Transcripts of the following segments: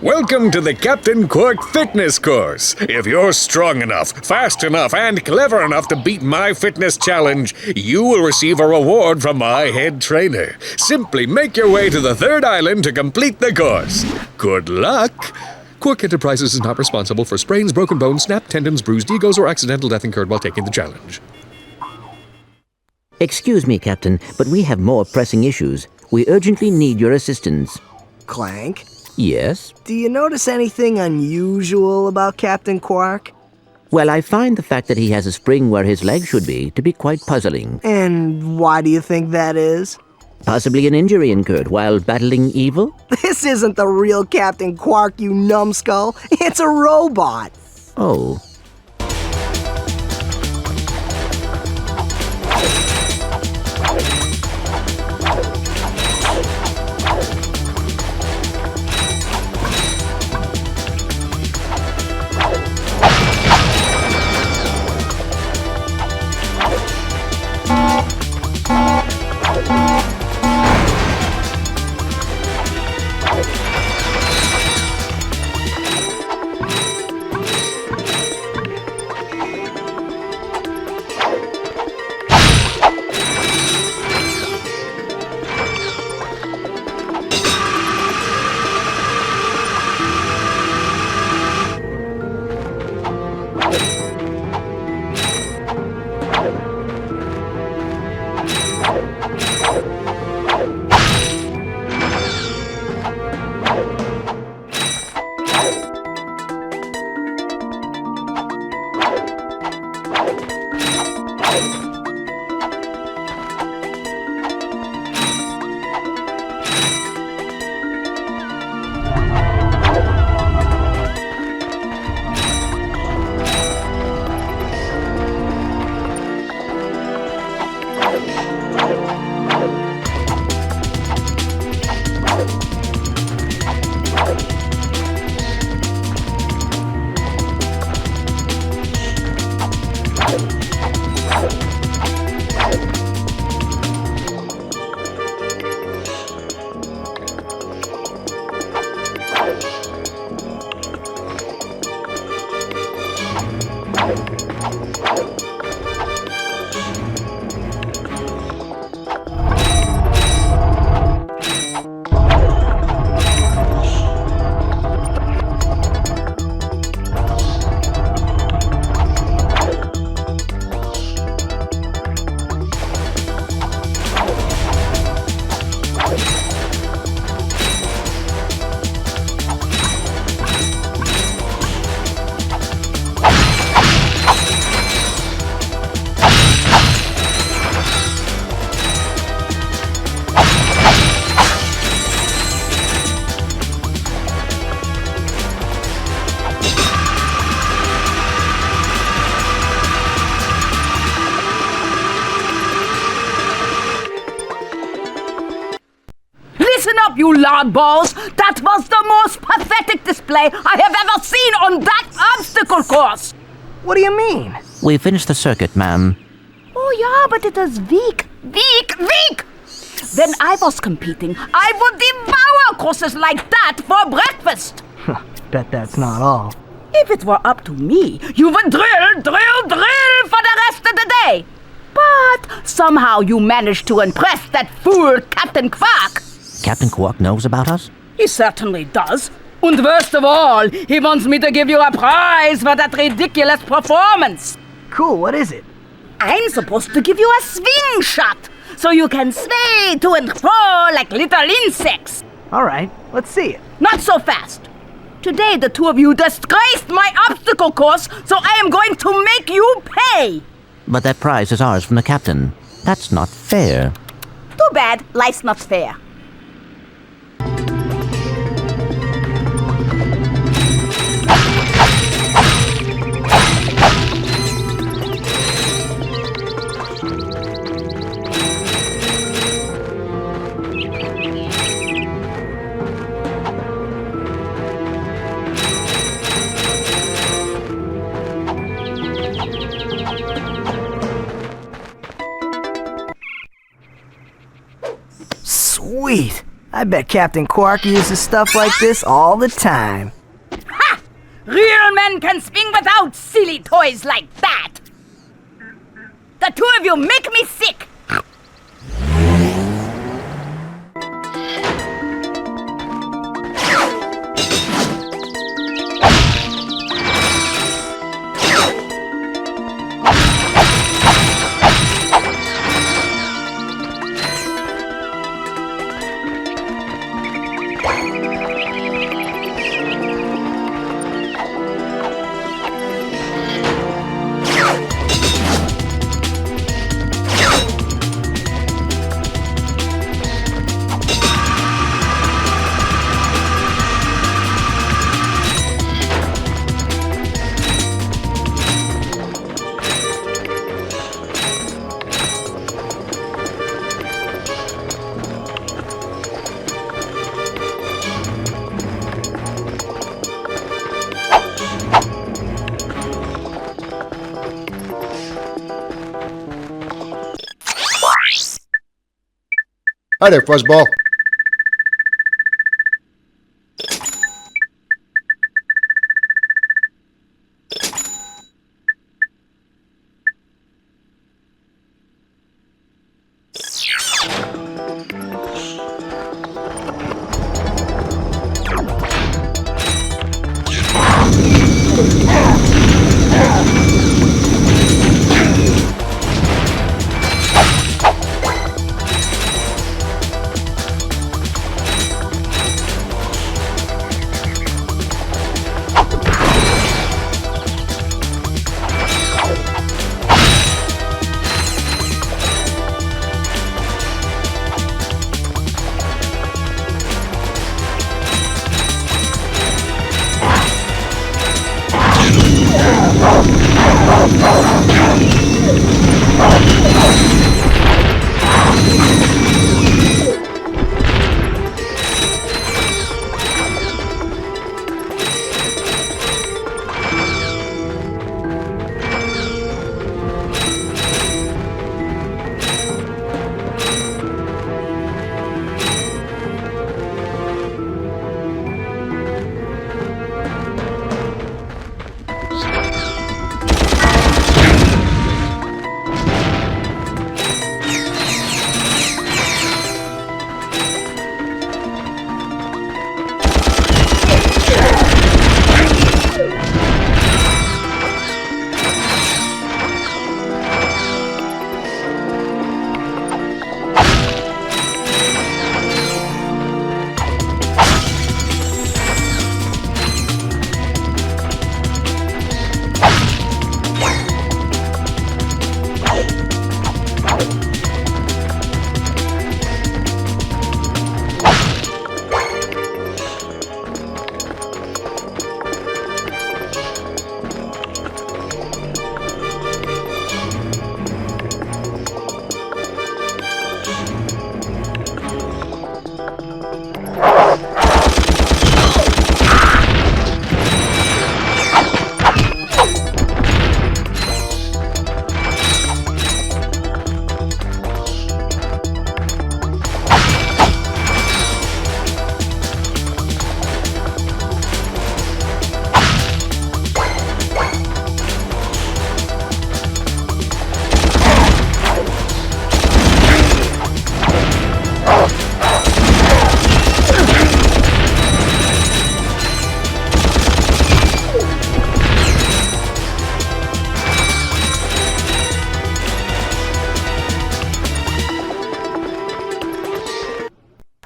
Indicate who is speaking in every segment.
Speaker 1: Welcome to the Captain Quark Fitness Course. If you're strong enough, fast enough, and clever enough to beat my fitness challenge, you will receive a reward from my head trainer. Simply make your way to the third island to complete the course. Good luck! Quark Enterprises is not responsible for sprains, broken bones, snapped tendons, bruised egos, or accidental death incurred while taking the challenge.
Speaker 2: Excuse me, Captain, but we have more pressing issues. We urgently need your assistance.
Speaker 3: Clank?
Speaker 2: Yes?
Speaker 3: Do you notice anything unusual about Captain Quark?
Speaker 2: Well, I find the fact that he has a spring where his leg should be to be quite puzzling.
Speaker 3: And why do you think that is?
Speaker 2: Possibly an injury incurred while battling evil?
Speaker 3: This isn't the real Captain Quark, you numbskull. It's a robot.
Speaker 2: Oh.
Speaker 4: Listen up, you loudballs! That was the most pathetic display I have ever seen on that obstacle course!
Speaker 3: What do you mean?
Speaker 2: We finished the circuit, ma'am.
Speaker 4: Oh yeah, but it is weak. When I was competing, I would devour courses like that for breakfast.
Speaker 3: Bet that's not all.
Speaker 4: If it were up to me, you would drill for the rest of the day. But somehow you managed to impress that fool Captain Quark.
Speaker 2: Captain Quark knows about us?
Speaker 4: He certainly does. And worst of all, he wants me to give you a prize for that ridiculous performance.
Speaker 3: Cool, what is it?
Speaker 4: I'm supposed to give you a swing shot, so you can sway to and fro like little insects.
Speaker 3: All right, let's see it.
Speaker 4: Not so fast. Today the two of you disgraced my obstacle course, so I am going to make you pay.
Speaker 2: But that prize is ours from the captain. That's not fair.
Speaker 4: Too bad life's not fair.
Speaker 3: I bet Captain Quark uses stuff like this all the time.
Speaker 4: Ha! Real men can swing without silly toys like that! The two of you make me sick!
Speaker 5: Hi there, Fuzzball.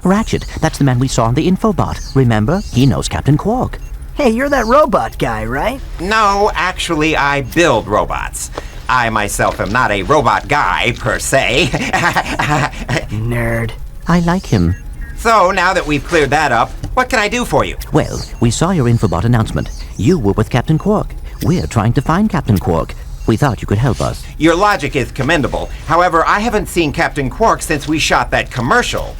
Speaker 2: Ratchet, that's the man we saw on the infobot. Remember? He knows Captain Quark.
Speaker 3: Hey, you're that robot guy, right?
Speaker 6: No, actually, I build robots. I myself am not a robot guy, per se.
Speaker 3: Nerd.
Speaker 2: I like him.
Speaker 6: So, now that we've cleared that up, what can I do for you?
Speaker 2: Well, we saw your infobot announcement. You were with Captain Quark. We're trying to find Captain Quark. We thought you could help us.
Speaker 6: Your logic is commendable. However, I haven't seen Captain Quark since we shot that commercial.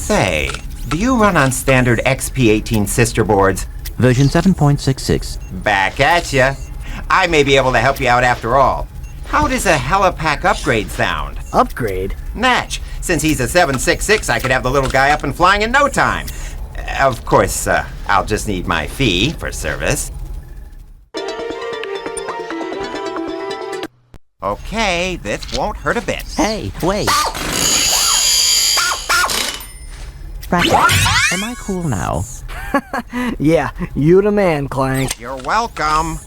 Speaker 6: Say, do you run on standard XP18 sister boards?
Speaker 2: Version 7.66.
Speaker 6: Back at ya. I may be able to help you out after all. How does a helipack upgrade sound?
Speaker 3: Upgrade?
Speaker 6: Natch, Since he's a 766, I could have the little guy up and flying in no time. Of course, I'll just need my fee for service. Okay, this won't hurt a bit.
Speaker 2: Hey, wait. Ratchet, am I cool now?
Speaker 3: Yeah, you the man, Clank.
Speaker 6: You're welcome.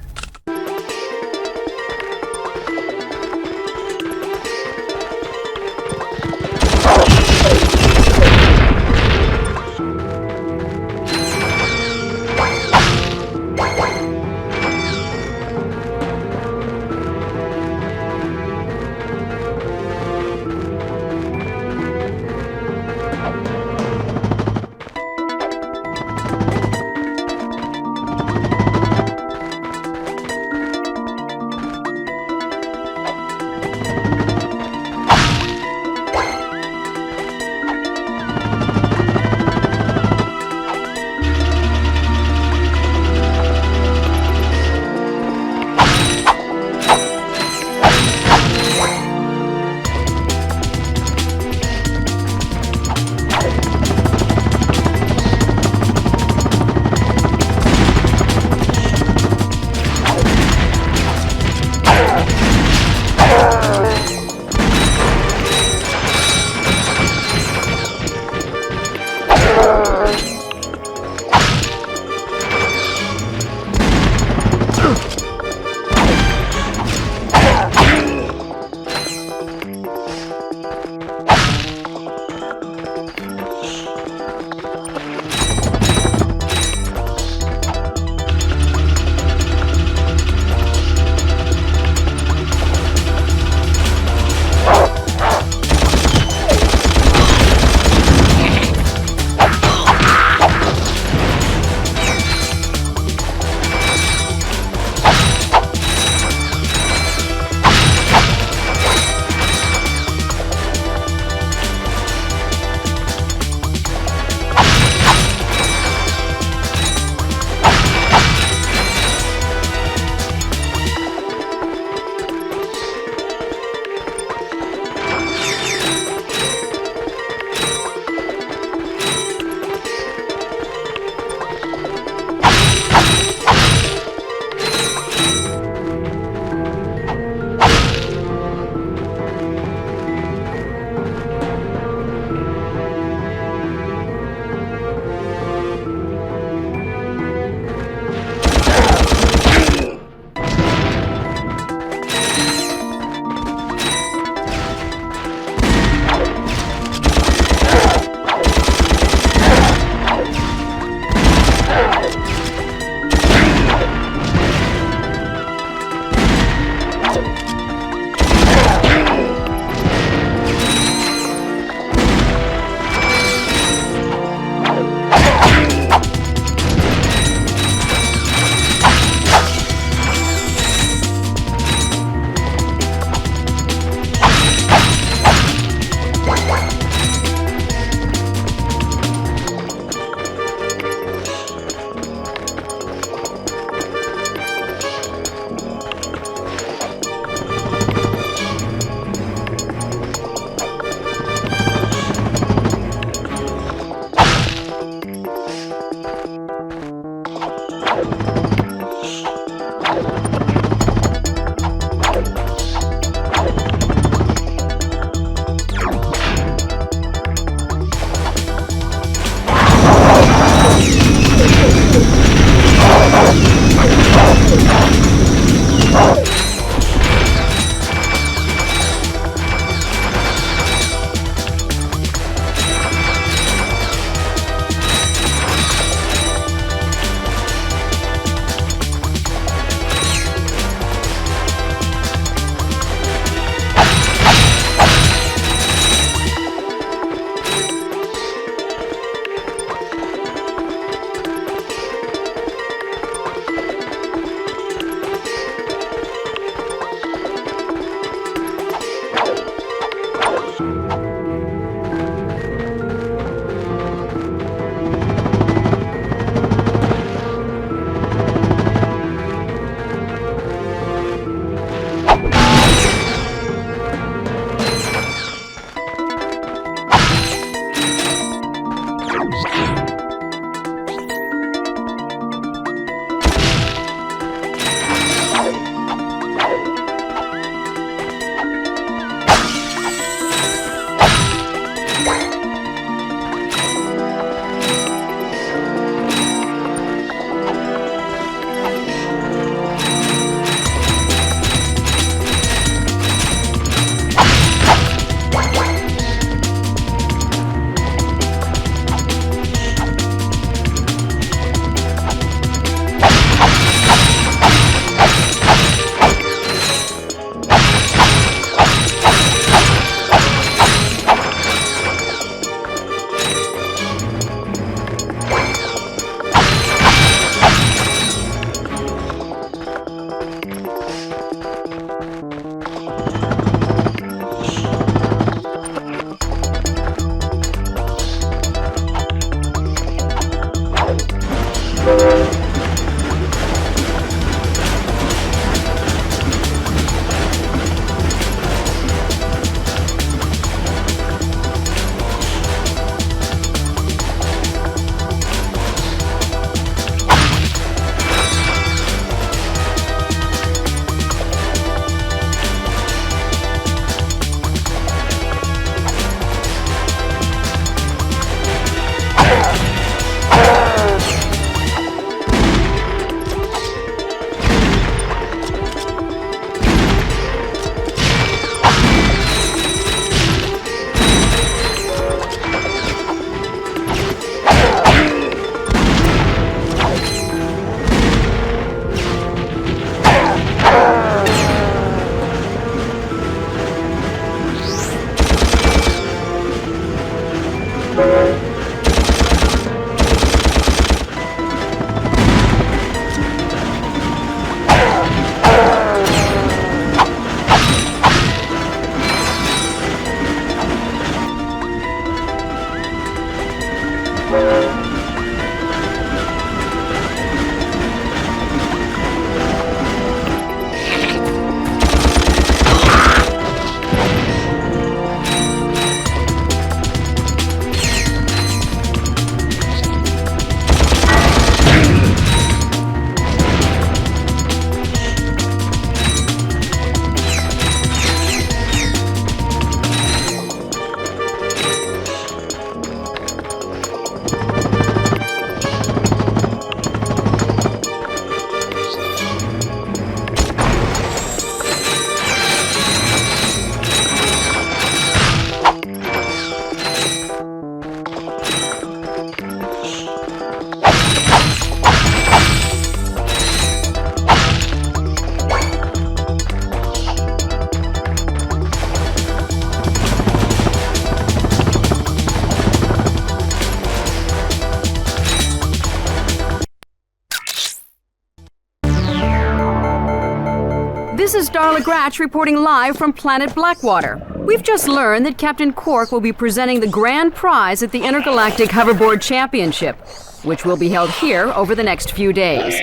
Speaker 5: This is Darla Gratch reporting live from Planet Blackwater. We've just learned that Captain Quark will be presenting the grand prize at the Intergalactic Hoverboard Championship, which will be held here over the next few days.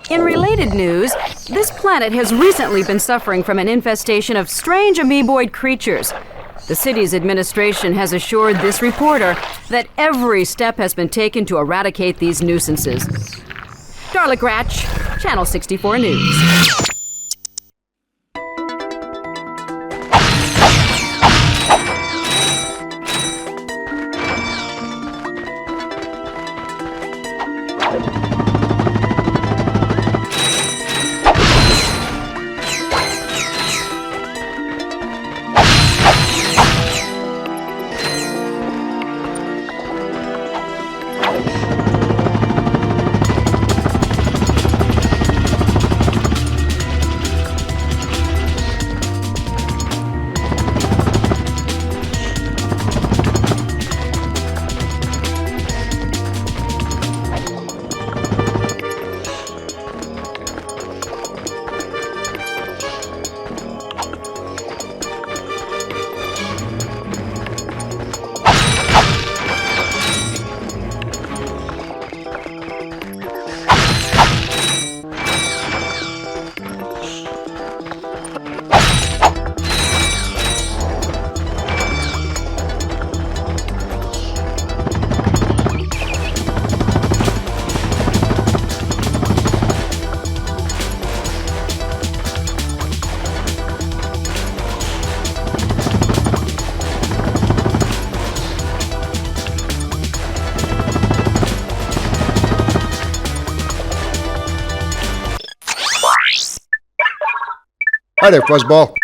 Speaker 5: In related news, this planet has recently been suffering from an infestation of strange amoeboid creatures. The city's administration has assured this reporter that every step has been taken to eradicate these nuisances. Darla Gratch, Channel 64 News.
Speaker 7: Hi there, Fuzzball.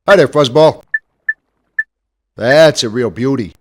Speaker 7: Hi there, Fuzzball. That's a real beauty.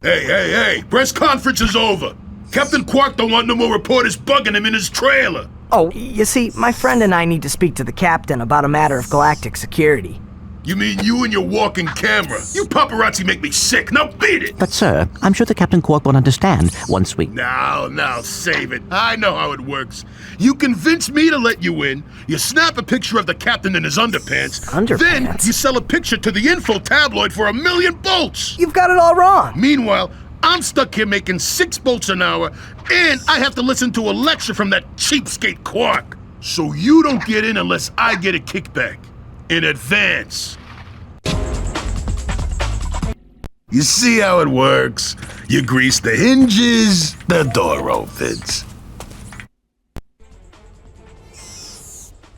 Speaker 8: Hey, press conference is over. Captain Quark don't want no more reporters bugging him in his trailer.
Speaker 3: Oh, you see, my friend and I need to speak to the captain about a matter of galactic security.
Speaker 8: You mean you and your walking camera? You paparazzi make me sick. Now beat it!
Speaker 2: But, sir, I'm sure the Captain Quark will understand once we...
Speaker 8: Now, save it. I know how it works. You convince me to let you in, you snap a picture of the captain in his underpants, then you sell a picture to the info tabloid for $1 million bolts!
Speaker 3: You've got it all wrong!
Speaker 8: Meanwhile, I'm stuck here making 6 bolts an hour, and I have to listen to a lecture from that cheapskate Quark. So you don't get in unless I get a kickback. In advance. You see how it works? You grease the hinges, the door opens.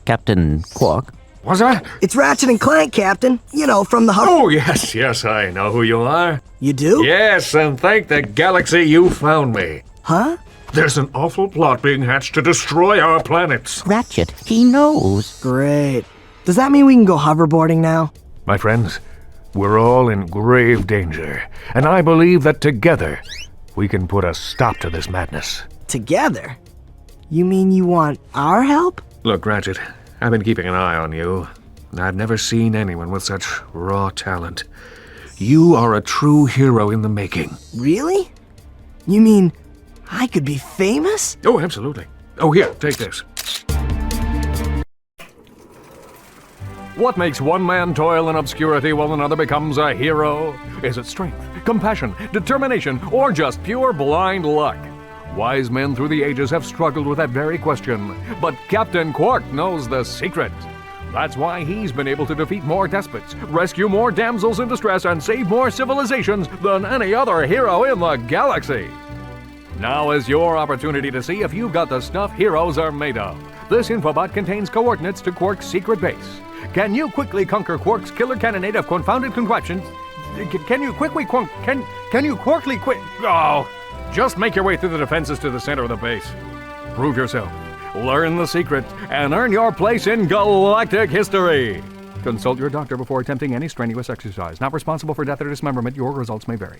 Speaker 2: Captain Quark?
Speaker 1: What's that?
Speaker 3: It's Ratchet and Clank, Captain. You know, from the
Speaker 1: Oh, yes, I know who you are.
Speaker 3: You do?
Speaker 1: Yes, and thank the galaxy you found me.
Speaker 3: Huh?
Speaker 1: There's an awful plot being hatched to destroy our planets.
Speaker 2: Ratchet, he knows.
Speaker 3: Great. Does that mean we can go hoverboarding now?
Speaker 1: My friends, we're all in grave danger, and I believe that together we can put a stop to this madness.
Speaker 3: Together? You mean you want our help?
Speaker 1: Look, Ratchet, I've been keeping an eye on you. I've never seen anyone with such raw talent. You are a true hero in the making.
Speaker 3: Really? You mean I could be famous?
Speaker 1: Oh, absolutely. Oh, here, take this. What makes one man toil in obscurity while another becomes a hero? Is it strength, compassion, determination, or just pure blind luck? Wise men through the ages have struggled with that very question, but Captain Quark knows the secret. That's why he's been able to defeat more despots, rescue more damsels in distress, and save more civilizations than any other hero in the galaxy. Now is your opportunity to see if you've got the stuff heroes are made of. This infobot contains coordinates to Quark's secret base. Can you quickly conquer Quark's killer cannonade of confounded contraptions? Can you quickly Oh! Just make your way through the defenses to the center of the base. Prove yourself, learn the secret, and earn your place in galactic history. Consult your doctor before attempting any strenuous exercise. Not responsible for death or dismemberment. Your results may vary.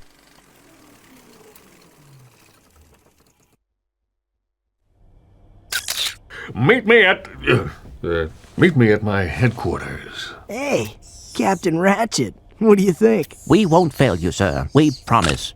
Speaker 1: Meet me at my headquarters.
Speaker 3: Hey, Captain Ratchet, what do you think?
Speaker 2: We won't fail you, sir. We promise.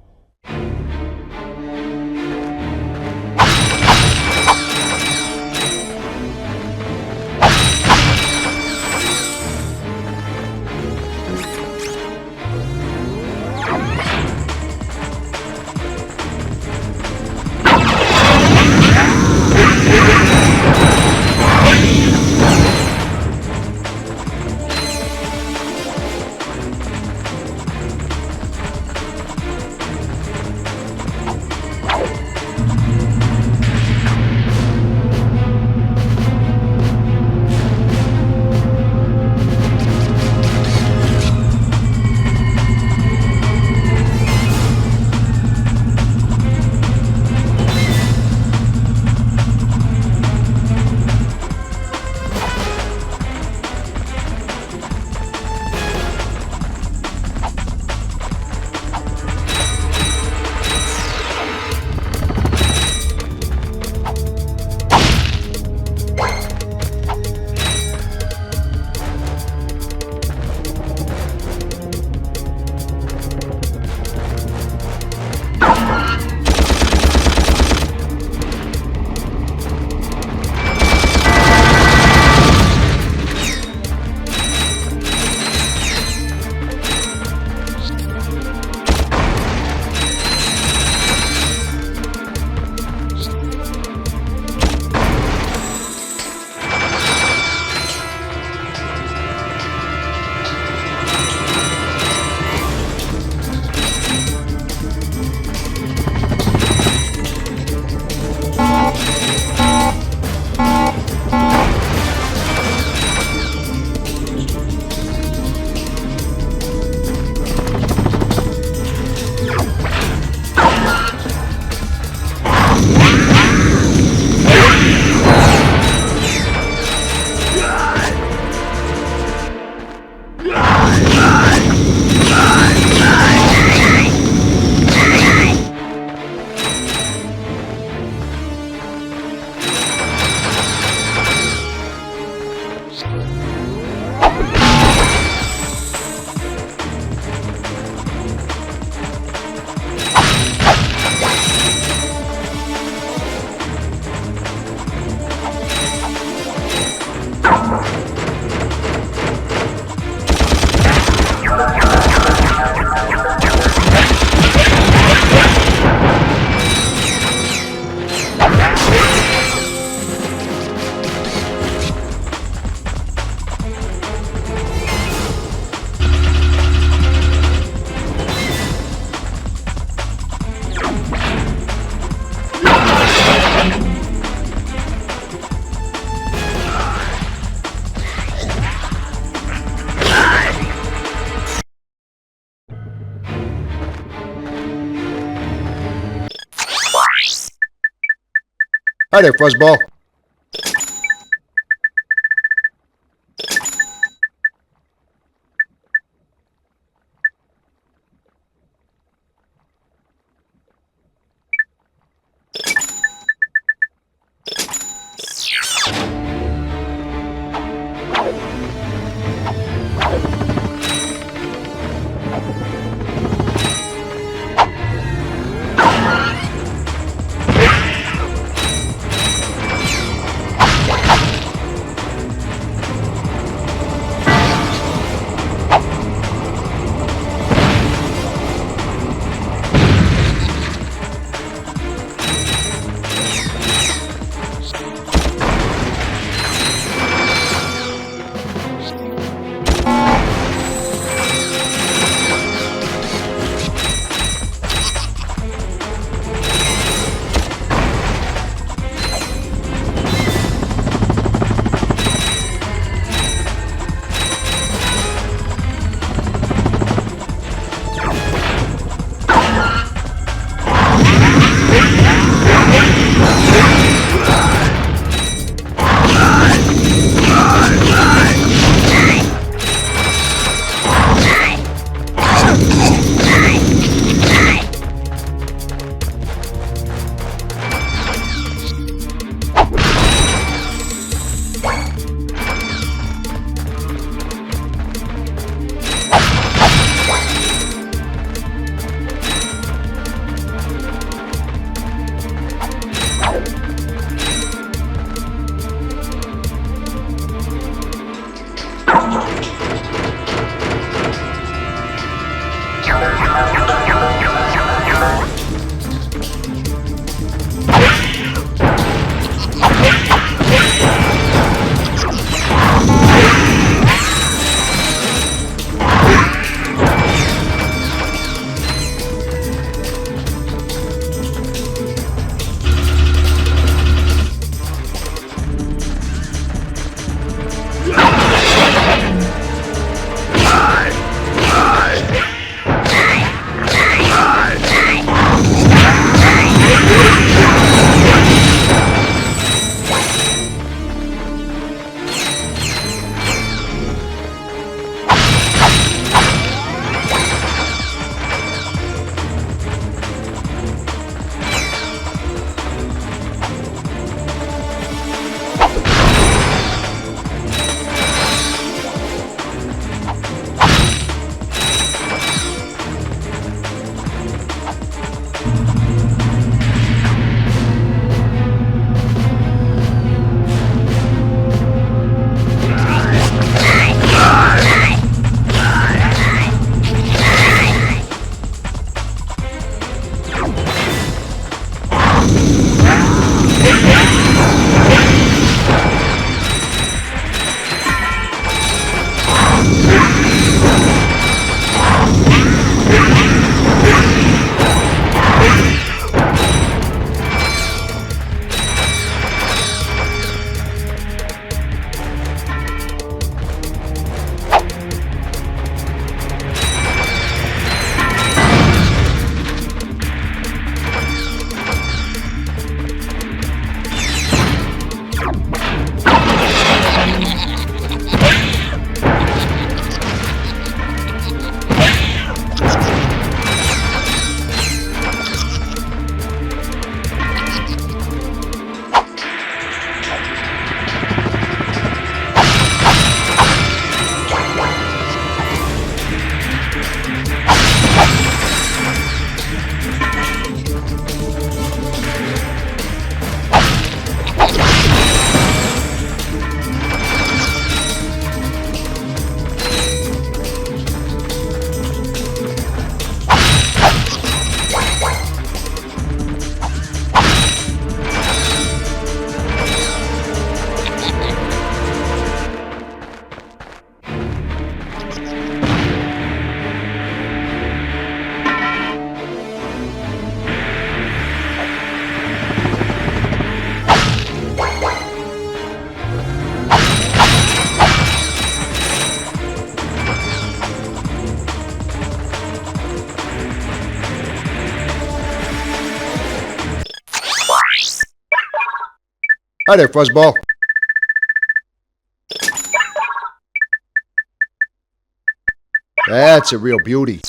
Speaker 7: Hi there, Fuzzball. Hi there, Fuzzball. That's a real beauty.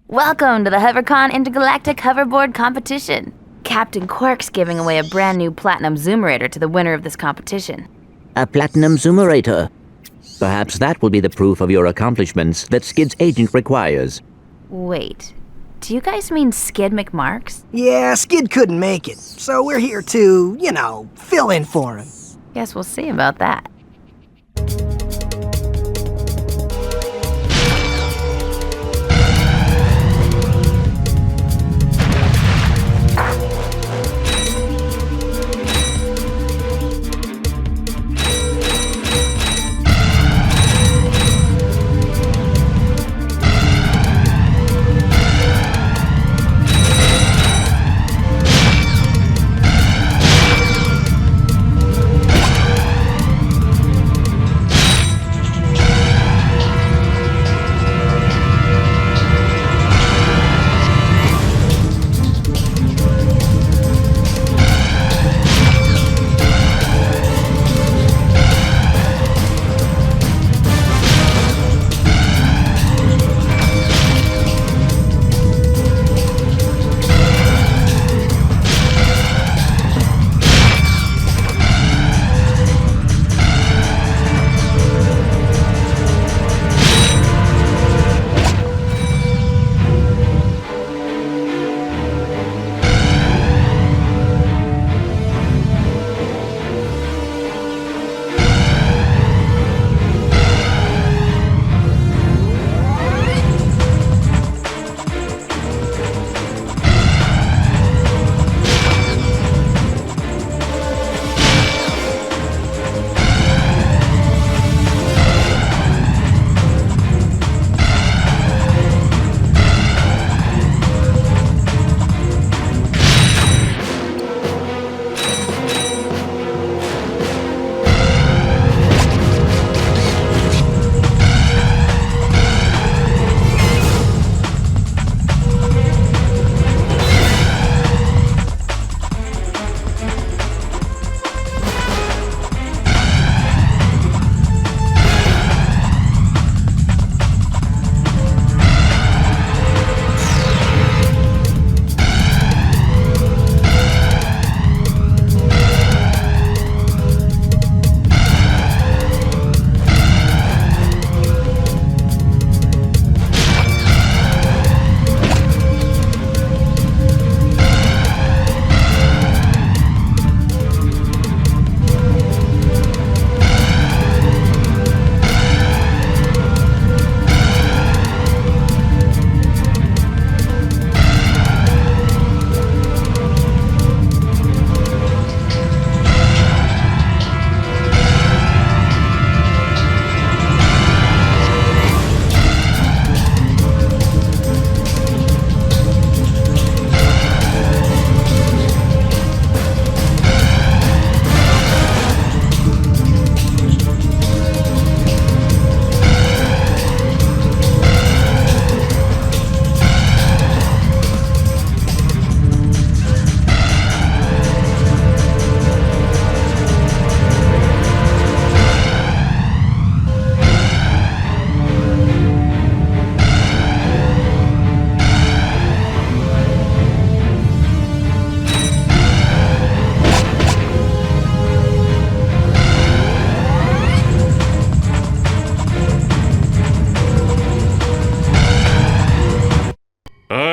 Speaker 9: Welcome to the HoverCon Intergalactic Hoverboard Competition. Captain Quark's giving away a brand new Platinum Zoomerator to the winner of this competition.
Speaker 2: A Platinum Zoomerator. Perhaps that will be the proof of your accomplishments that Skid's agent requires.
Speaker 9: Wait, do you guys mean Skid McMarks?
Speaker 3: Yeah, Skid couldn't make it, so we're here to, fill in for him.
Speaker 9: Guess we'll see about that.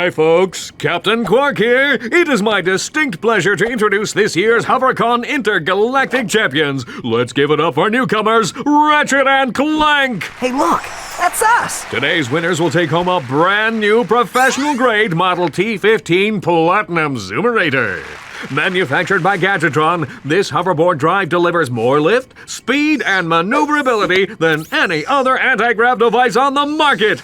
Speaker 1: Hi folks, Captain Quark here. It is my distinct pleasure to introduce this year's HoverCon Intergalactic Champions. Let's give it up for newcomers, Ratchet and Clank.
Speaker 3: Hey look, that's us!
Speaker 1: Today's winners will take home a brand new professional-grade Model T15 Platinum Zoomerator. Manufactured by Gadgetron, this hoverboard drive delivers more lift, speed, and maneuverability than any other anti-grav device on the market.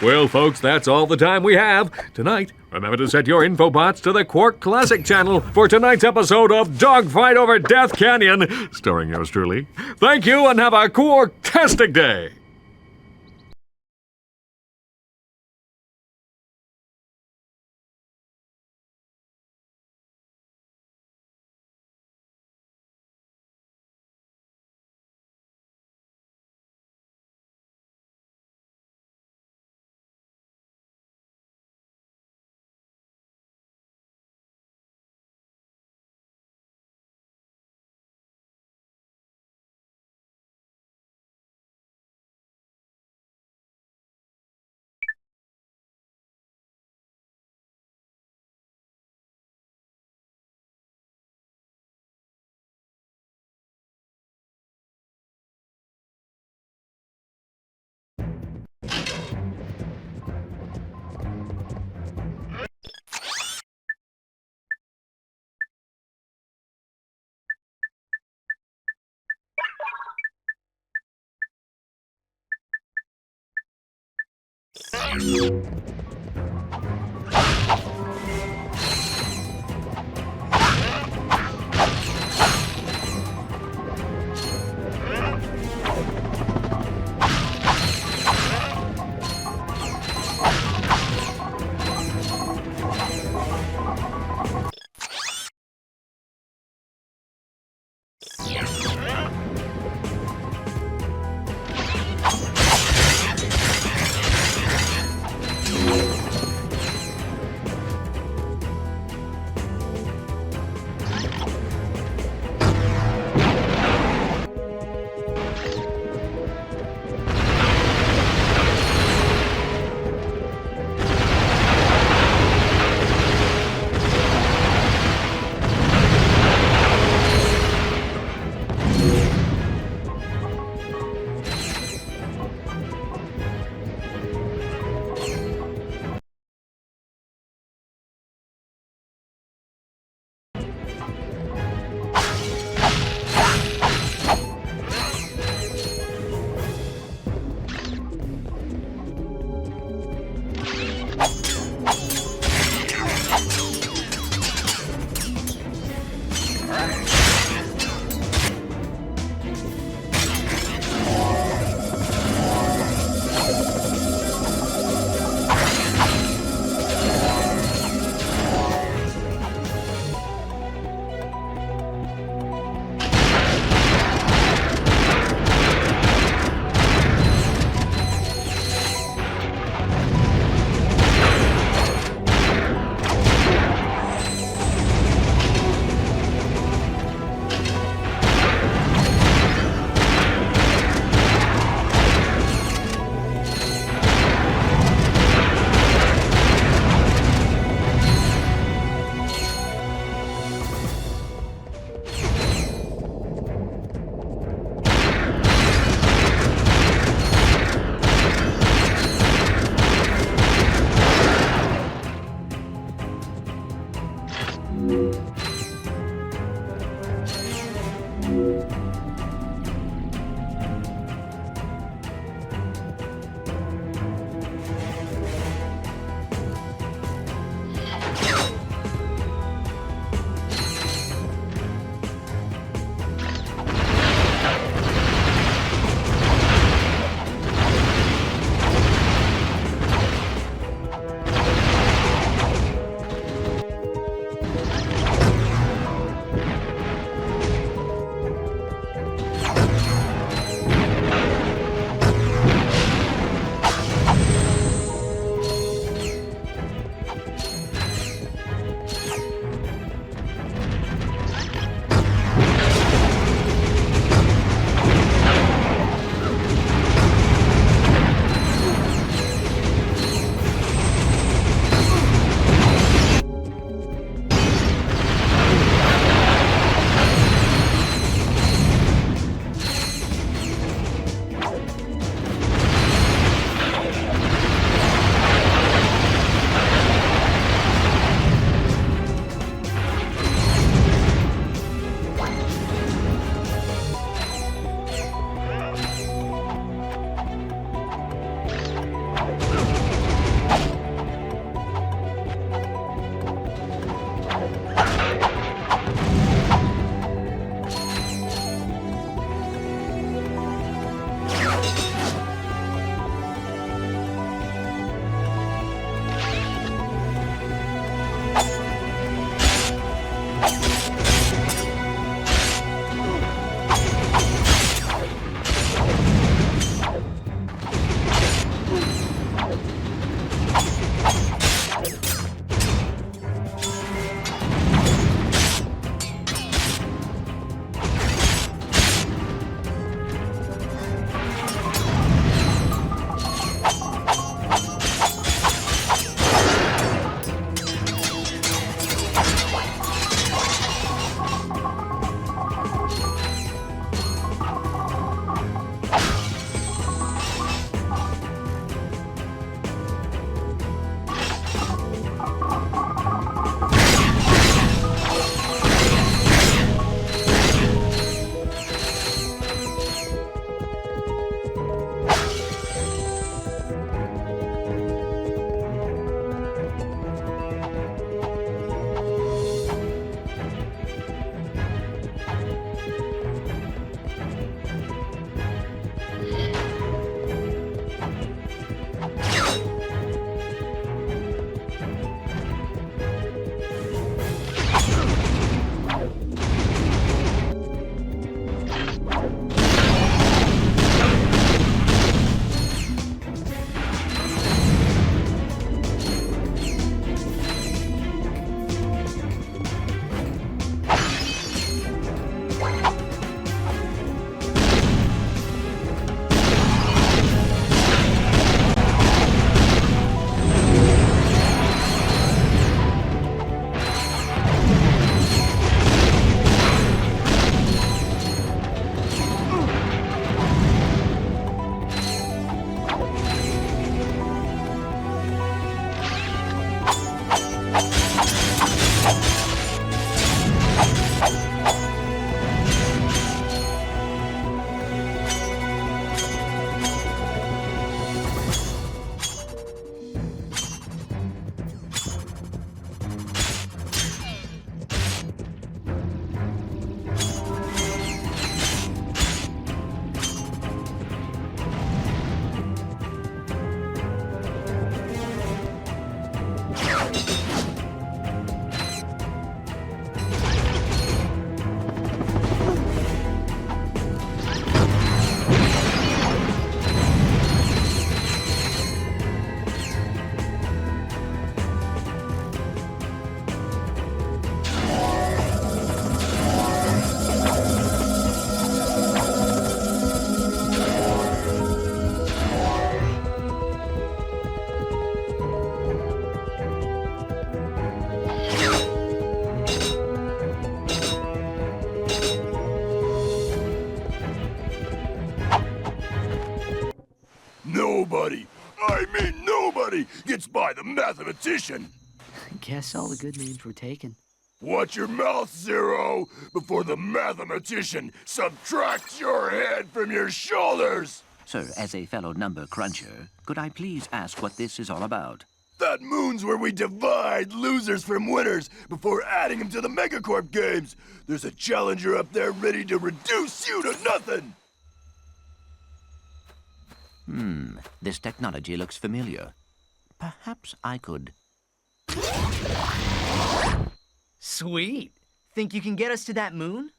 Speaker 1: Well, folks, that's all the time we have. Tonight, remember to set your infobots to the Quark Classic channel for tonight's episode of Dogfight Over Death Canyon, starring yours truly. Thank you and have a Quark-tastic day!
Speaker 10: mean nobody gets by the mathematician.
Speaker 11: Guess all the good names were taken.
Speaker 10: Watch your mouth, Zero, before the mathematician subtracts your head from your shoulders!
Speaker 12: Sir, as a fellow number cruncher, could I please ask what this is all about?
Speaker 10: That moon's where we divide losers from winners before adding them to the Megacorp games. There's a challenger up there ready to reduce you to nothing!
Speaker 12: This technology looks familiar. Perhaps I could...
Speaker 11: Sweet. Think you can get us to that moon?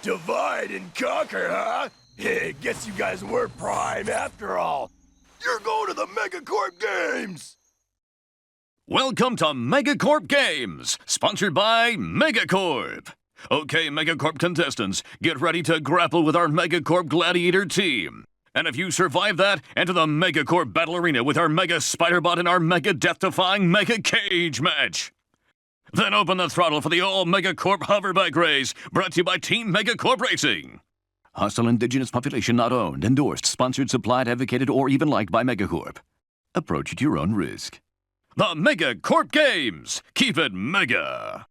Speaker 10: Divide and conquer, huh? Hey, guess you guys were prime after all. You're going to the Megacorp Games!
Speaker 13: Welcome to Megacorp Games, sponsored by Megacorp. Okay, Megacorp contestants, get ready to grapple with our Megacorp Gladiator team. And if you survive that, enter the Megacorp Battle Arena with our Mega Spider-Bot and our Mega Death-defying Mega Cage match. Then open the throttle for the all-Megacorp Hoverbike Race, brought to you by Team Megacorp Racing. Hostile indigenous population not owned, endorsed, sponsored, supplied, advocated, or even liked by Megacorp. Approach at your own risk. The Megacorp Games! Keep it mega!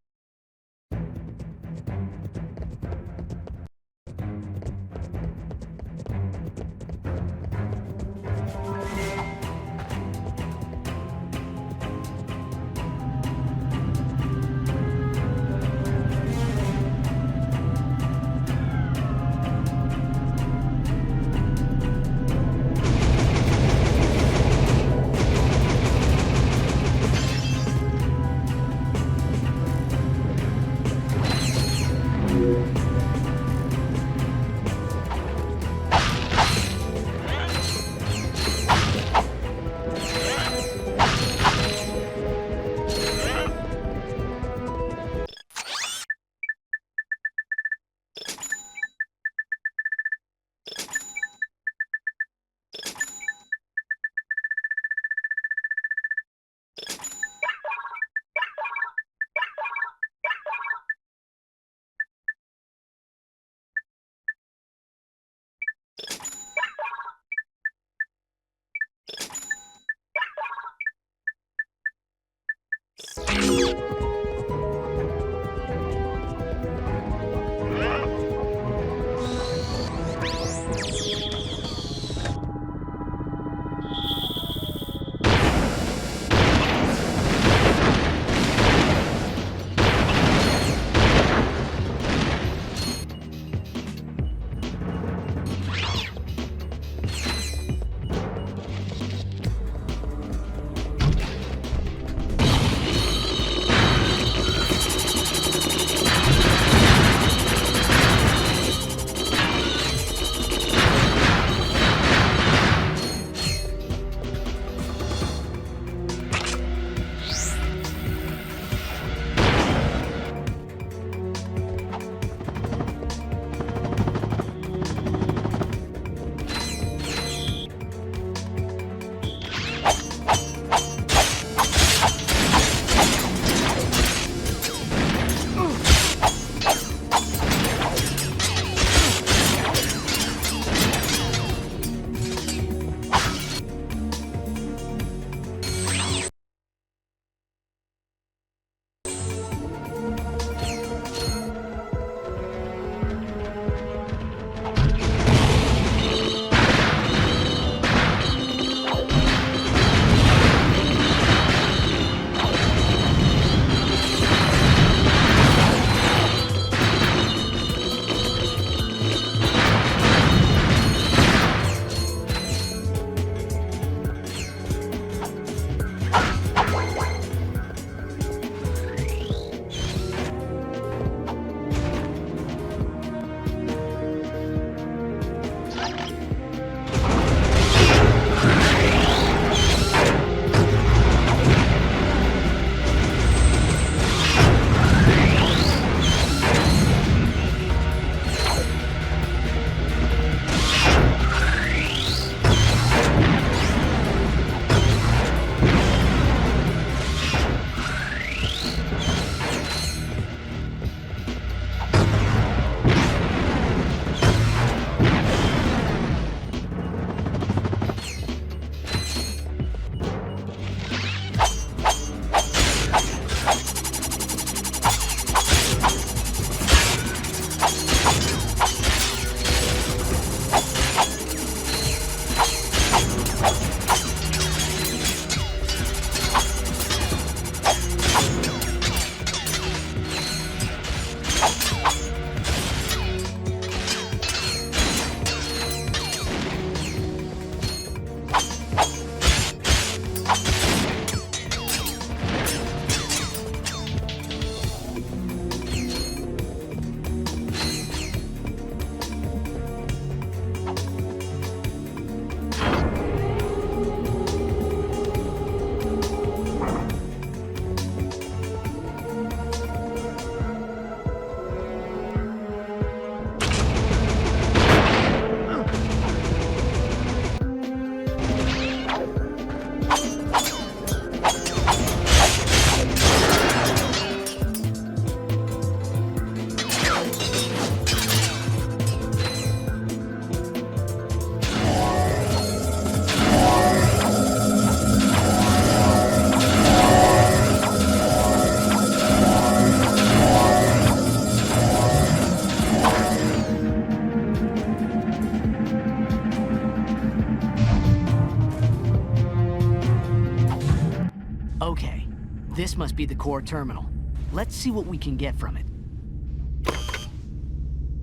Speaker 11: This must be the core terminal. Let's see what we can get from it.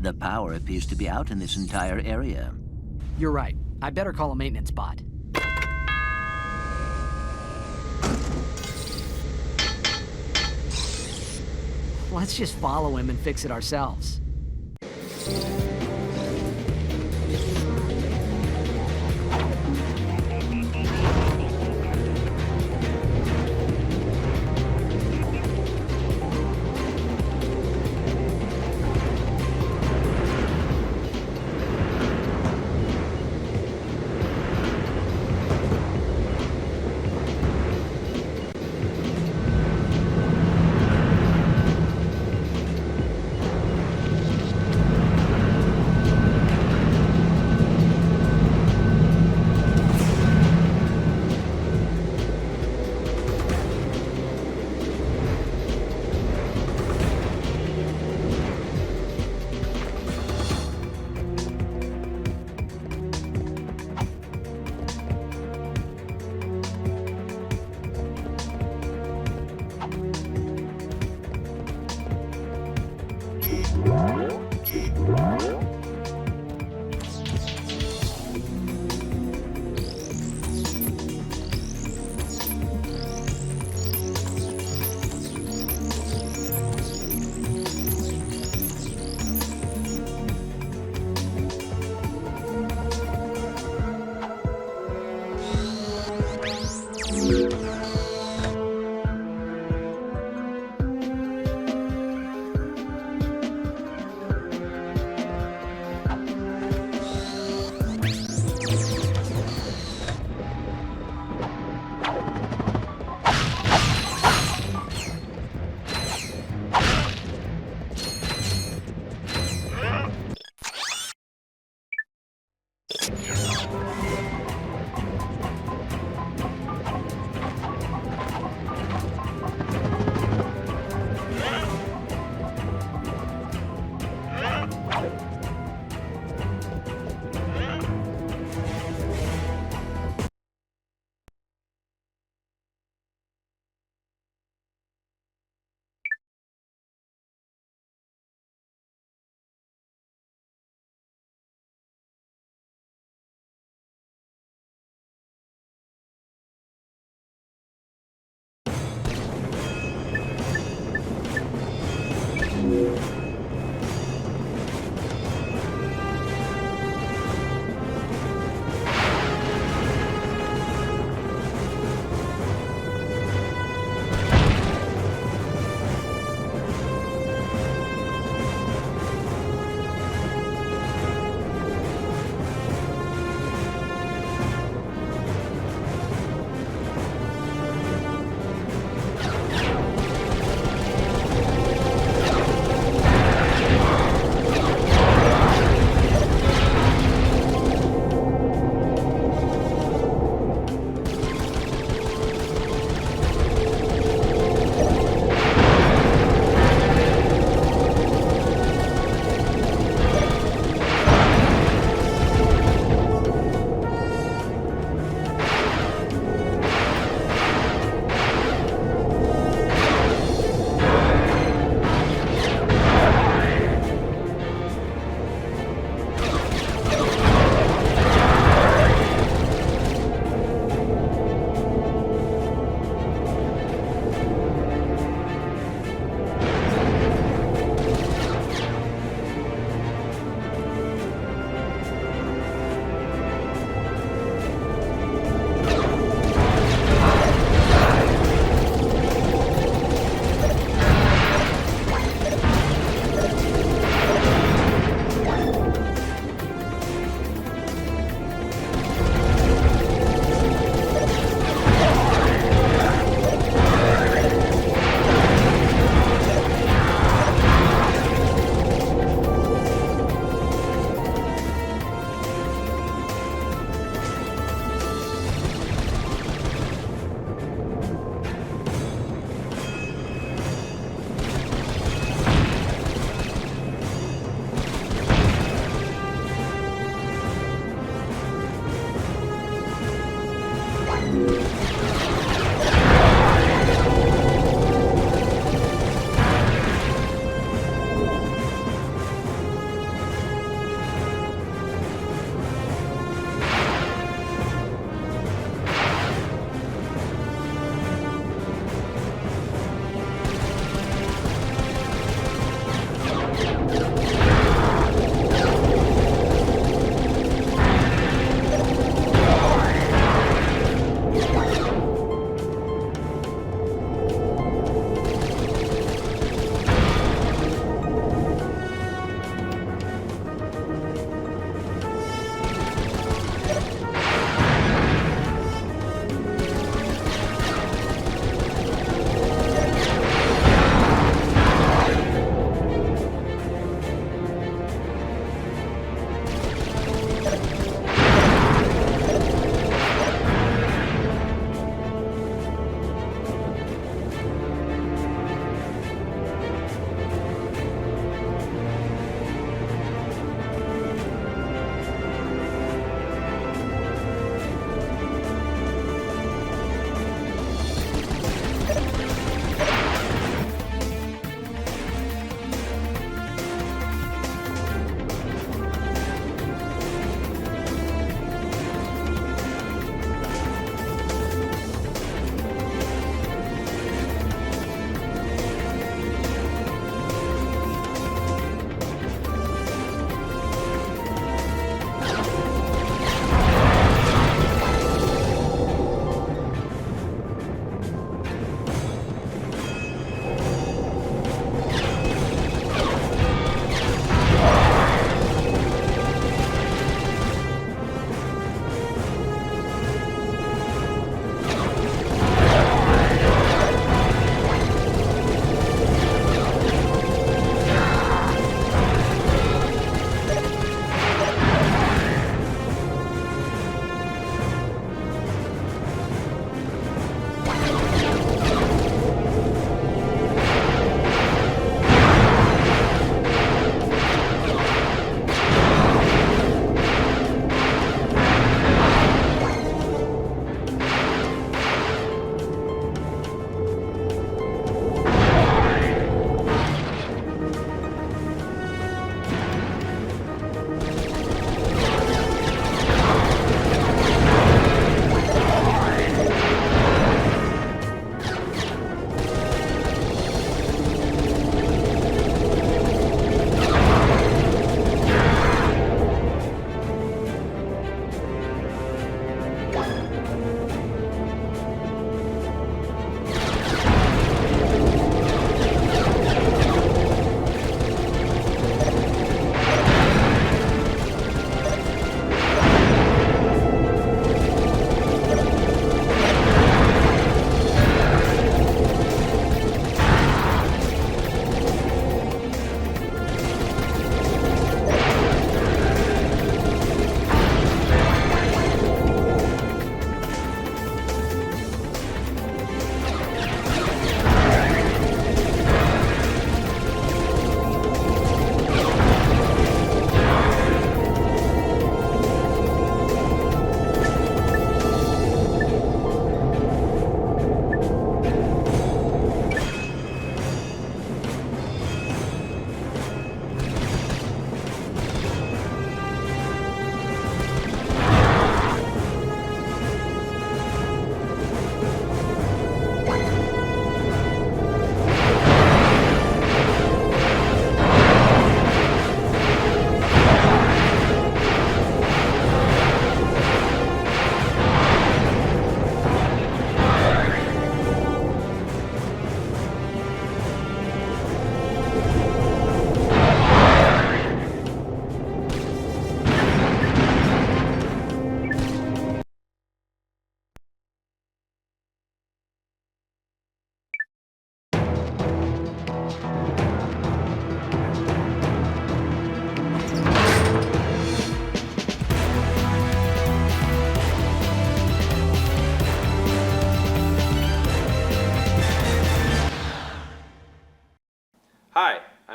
Speaker 12: The power appears to be out in this entire area.
Speaker 11: You're right. I better call a maintenance bot. Let's just follow him and fix it ourselves.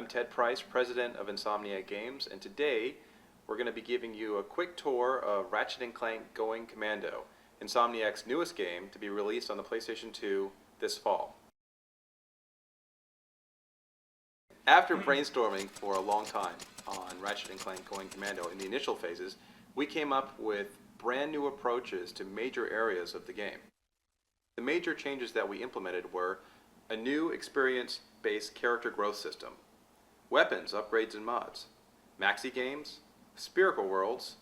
Speaker 14: Ted Price, president of Insomniac Games, and today we're going to be giving you a quick tour of Ratchet and Clank Going Commando, Insomniac's newest game to be released on the PlayStation 2 this fall. After brainstorming for a long time on Ratchet and Clank Going Commando in the initial phases, we came up with brand new approaches to major areas of the game. The major changes that we implemented were a new experience-based character growth system, weapons, upgrades, and mods, maxi games, spherical worlds,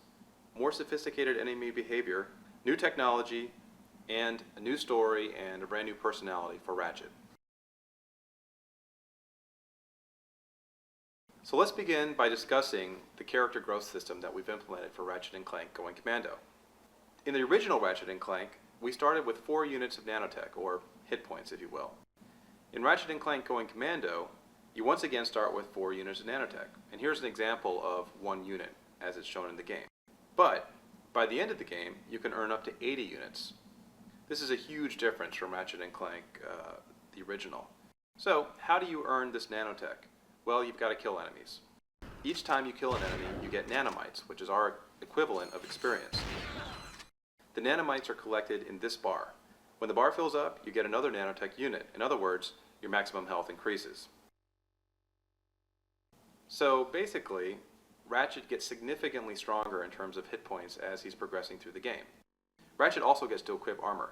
Speaker 14: more sophisticated enemy behavior, new technology, and a new story and a brand new personality for Ratchet. So let's begin by discussing the character growth system that we've implemented for Ratchet and Clank Going Commando. In the original Ratchet and Clank, we started with 4 units of nanotech, or hit points if you will. In Ratchet and Clank Going Commando, you once again start with 4 units of nanotech, and here's an example of 1 unit as it's shown in the game. But by the end of the game, you can earn up to 80 units. This is a huge difference from Ratchet and Clank, the original. So how do you earn this nanotech? Well, you've got to kill enemies. Each time you kill an enemy, you get nanomites, which is our equivalent of experience. The nanomites are collected in this bar. When the bar fills up, you get another nanotech unit. In other words, your maximum health increases. So basically, Ratchet gets significantly stronger in terms of hit points as he's progressing through the game. Ratchet also gets to equip armor.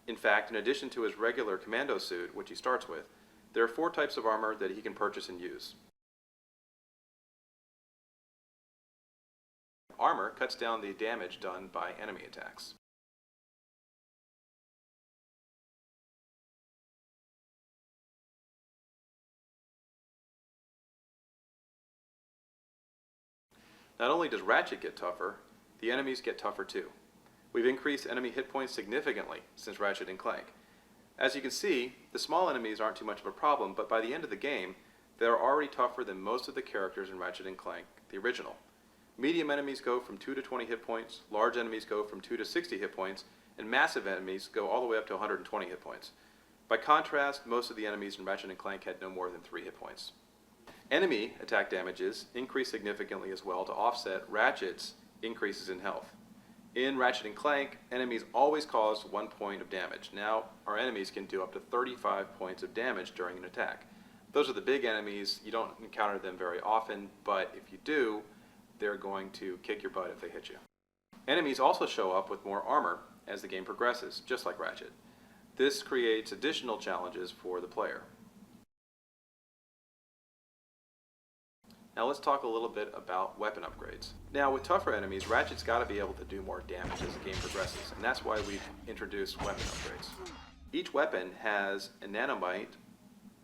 Speaker 14: In fact, in addition to his regular commando suit, which he starts with, there are 4 types of armor that he can purchase and use. Armor cuts down the damage done by enemy attacks. Not only does Ratchet get tougher, the enemies get tougher too. We've increased enemy hit points significantly since Ratchet and Clank. As you can see, the small enemies aren't too much of a problem, but by the end of the game, they're already tougher than most of the characters in Ratchet and Clank, the original. Medium enemies go from 2 to 20 hit points, large enemies go from 2 to 60 hit points, and massive enemies go all the way up to 120 hit points. By contrast, most of the enemies in Ratchet and Clank had no more than 3 hit points. Enemy attack damages increase significantly as well to offset Ratchet's increases in health. In Ratchet and Clank, enemies always caused 1 point of damage. Now, our enemies can do up to 35 points of damage during an attack. Those are the big enemies. You don't encounter them very often, but if you do, they're going to kick your butt if they hit you. Enemies also show up with more armor as the game progresses, just like Ratchet. This creates additional challenges for the player. Now let's talk a little bit about weapon upgrades. Now with tougher enemies, Ratchet's got to be able to do more damage as the game progresses, and that's why we've introduced weapon upgrades. Each weapon has a nanomite,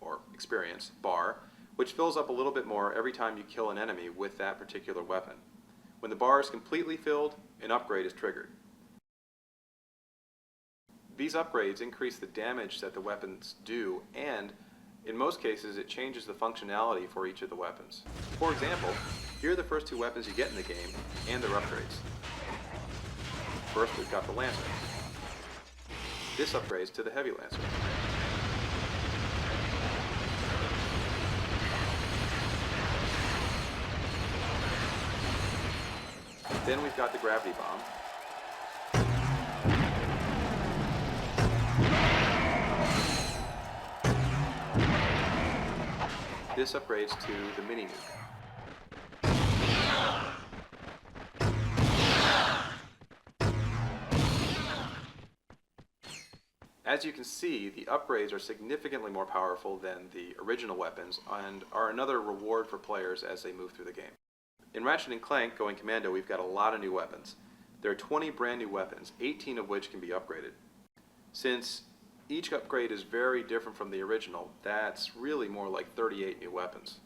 Speaker 14: or experience, bar, which fills up a little bit more every time you kill an enemy with that particular weapon. When the bar is completely filled, an upgrade is triggered. These upgrades increase the damage that the weapons do, and in most cases, it changes the functionality for each of the weapons. For example, here are the first 2 weapons you get in the game, and their upgrades. First, we've got the Lancer. This upgrades to the Heavy Lancer. Then we've got the Gravity Bomb. This upgrades to the Mini Nuke. As you can see, the upgrades are significantly more powerful than the original weapons and are another reward for players as they move through the game. In Ratchet and Clank Going Commando, we've got a lot of new weapons. There are 20 brand new weapons, 18 of which can be upgraded. Since each upgrade is very different from the original, that's really more like 38 new weapons.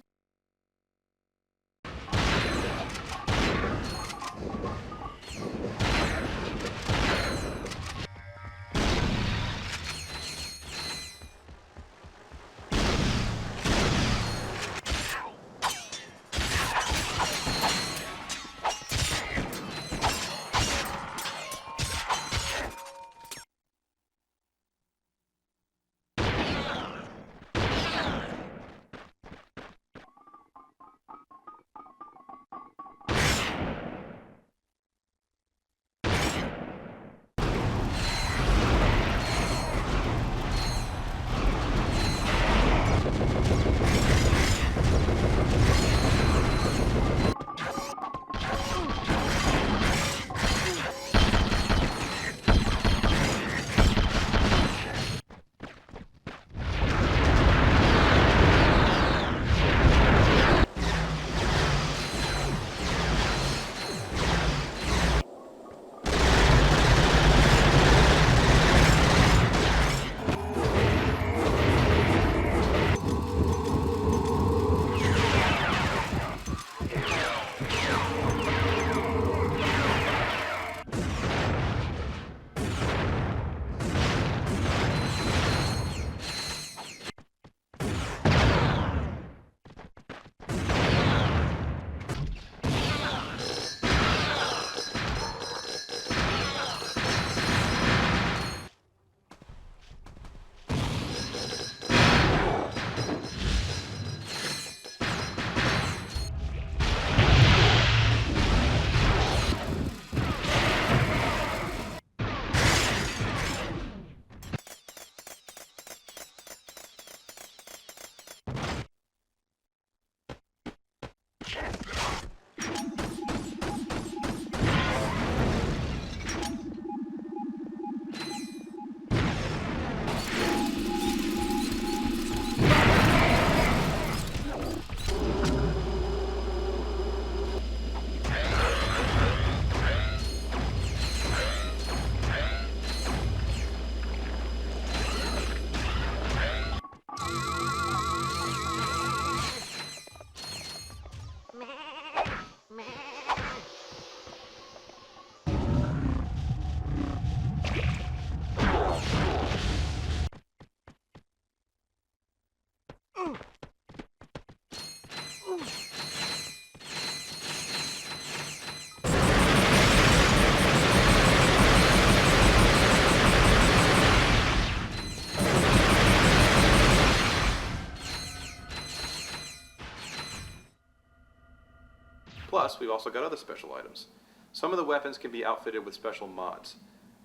Speaker 14: Plus, we've also got other special items. Some of the weapons can be outfitted with special mods.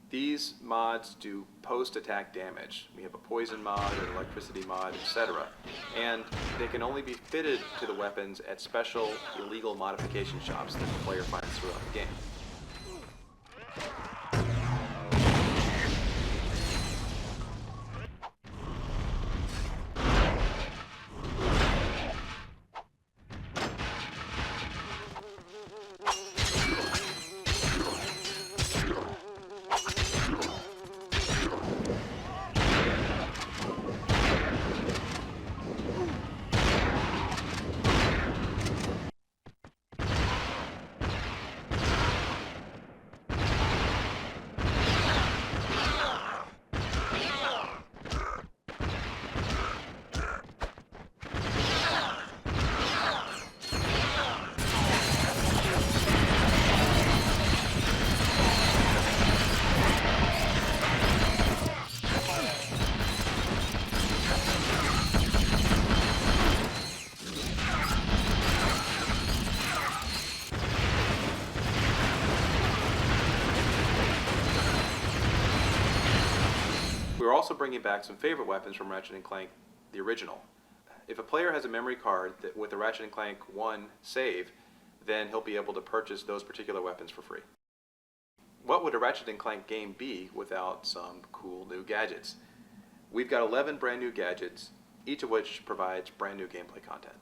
Speaker 14: These mods do post-attack damage. We have a poison mod, an electricity mod, etc. And they can only be fitted to the weapons at special illegal modification shops that the player finds throughout the game. We're also bringing back some favorite weapons from Ratchet and Clank, the original. If a player has a memory card that with a Ratchet and Clank 1 save, then he'll be able to purchase those particular weapons for free. What would a Ratchet and Clank game be without some cool new gadgets? We've got 11 brand new gadgets, each of which provides brand new gameplay content.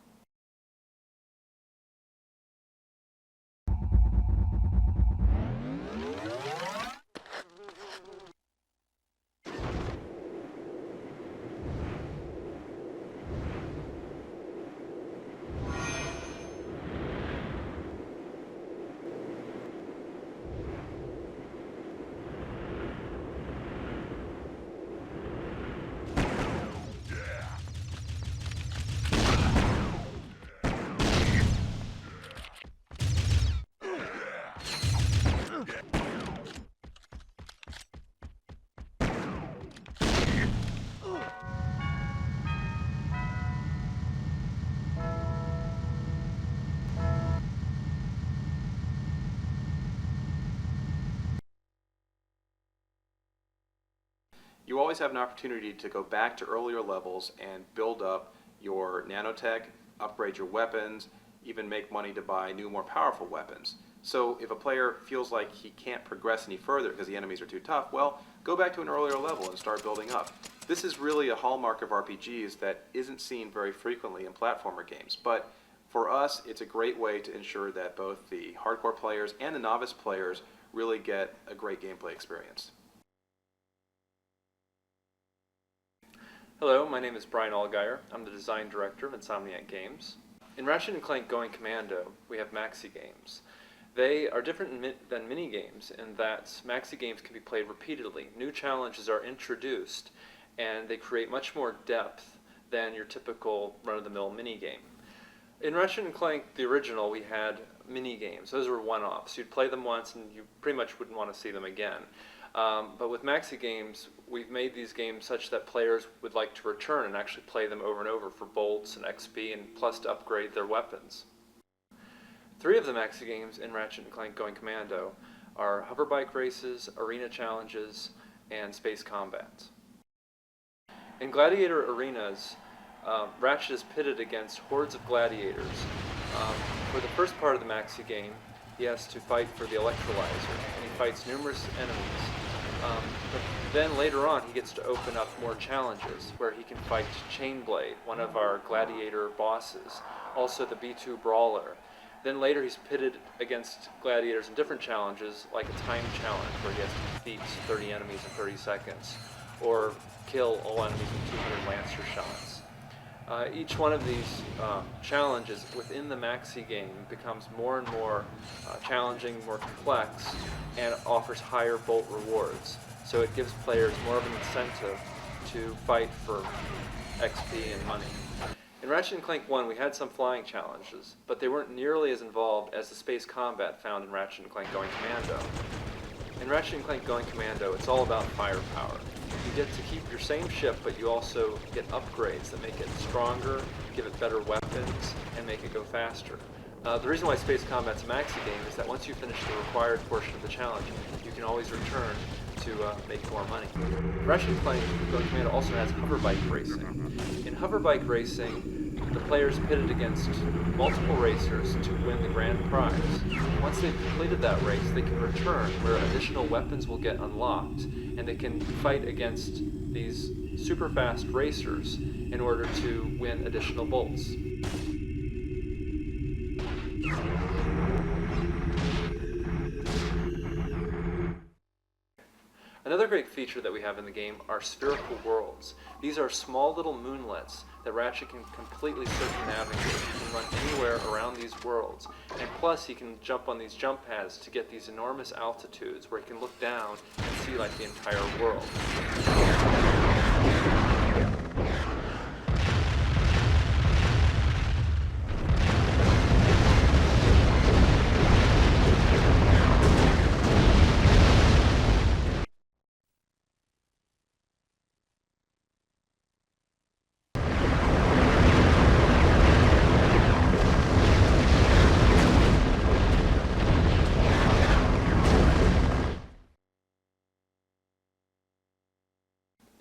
Speaker 14: You always have an opportunity to go back to earlier levels and build up your nanotech, upgrade your weapons, even make money to buy new, more powerful weapons. So if a player feels like he can't progress any further because the enemies are too tough, well, go back to an earlier level and start building up. This is really a hallmark of RPGs that isn't seen very frequently in platformer games, but for us, it's a great way to ensure that both the hardcore players and the novice players really get a great gameplay experience.
Speaker 15: Hello, my name is Brian Allgeier. I'm the design director of Insomniac Games. In Ratchet and Clank Going Commando, we have maxi games. They are different than mini games in that maxi games can be played repeatedly. New challenges are introduced and they create much more depth than your typical run-of-the-mill mini game. In Ratchet and Clank, the original, we had mini games. Those were one-offs. You'd play them once and you pretty much wouldn't want to see them again. But with maxi games, we've made these games such that players would like to return and actually play them over and over for bolts and XP and plus to upgrade their weapons. 3 of the maxi games in Ratchet and Clank Going Commando are hoverbike races, arena challenges, and space combats. In gladiator arenas, Ratchet is pitted against hordes of gladiators. For the first part of the maxi game, he has to fight for the electrolyzer, and he fights numerous enemies. But then later on, he gets to open up more challenges, where he can fight Chainblade, one of our gladiator bosses, also the B2 Brawler. Then later he's pitted against gladiators in different challenges, like a time challenge, where he has to defeat 30 enemies in 30 seconds, or kill all enemies with 200 Lancer shots. Each one of these challenges within the maxi game becomes more and more challenging, more complex, and offers higher bolt rewards. So it gives players more of an incentive to fight for XP and money. In Ratchet and Clank 1, we had some flying challenges, but they weren't nearly as involved as the space combat found in Ratchet and Clank Going Commando. In Ratchet and Clank Going Commando, it's all about firepower. You get to keep your same ship, but you also get upgrades that make it stronger, give it better weapons, and make it go faster. The reason why Space Combat's a maxi game is that once you finish the required portion of the challenge, you can always return to make more money. Ratchet and Clank Going Commando also has hoverbike racing. In hoverbike racing, the players pitted against multiple racers to win the grand prize. Once they've completed that race, they can return where additional weapons will get unlocked, and they can fight against these super fast racers in order to win additional bolts. Another great feature that we have in the game are spherical worlds. These are small little moonlets that Ratchet can completely circumnavigate. He can run anywhere around these worlds. And plus, he can jump on these jump pads to get these enormous altitudes where he can look down and see like the entire world.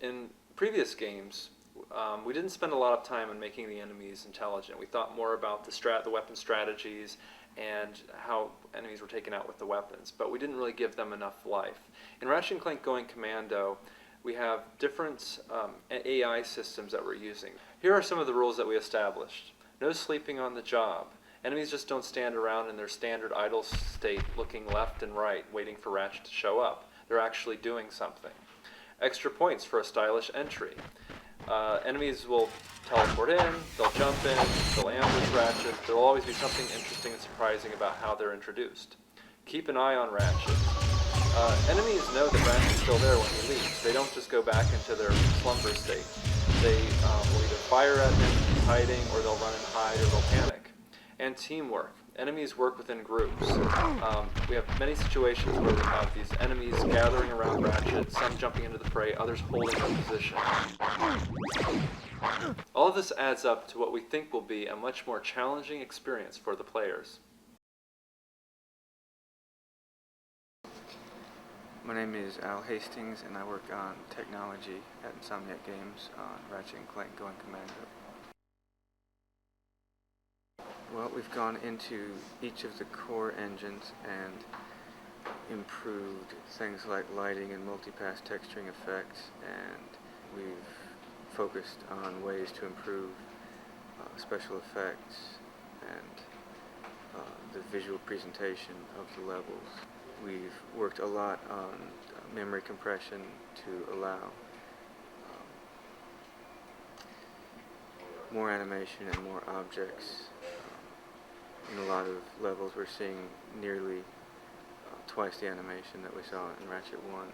Speaker 15: In previous games, we didn't spend a lot of time on making the enemies intelligent. We thought more about the weapon strategies and how enemies were taken out with the weapons, but we didn't really give them enough life. In Ratchet and Clank Going Commando, we have different AI systems that we're using. Here are some of the rules that we established. No sleeping on the job. Enemies just don't stand around in their standard idle state looking left and right, waiting for Ratchet to show up. They're actually doing something. Extra points for a stylish entry. Enemies will teleport in, they'll jump in, they'll ambush Ratchet. There will always be something interesting and surprising about how they're introduced. Keep an eye on Ratchet. Enemies know that Ratchet's still there when he leaves. They don't just go back into their slumber state. They will either fire at him, keep hiding, or they'll run and hide, or they'll panic. And teamwork. Enemies work within groups. We have many situations where we have these enemies gathering around Ratchet, some jumping into the fray, others holding their position. All of this adds up to what we think will be a much more challenging experience for the players.
Speaker 16: My name is Al Hastings, and I work on technology at Insomniac Games on Ratchet and Clank Going Commando. Well, we've gone into each of the core engines and improved things like lighting and multipass texturing effects, and we've focused on ways to improve special effects and the visual presentation of the levels. We've worked a lot on memory compression to allow more animation and more objects. In a lot of levels, we're seeing nearly twice the animation that we saw in Ratchet 1.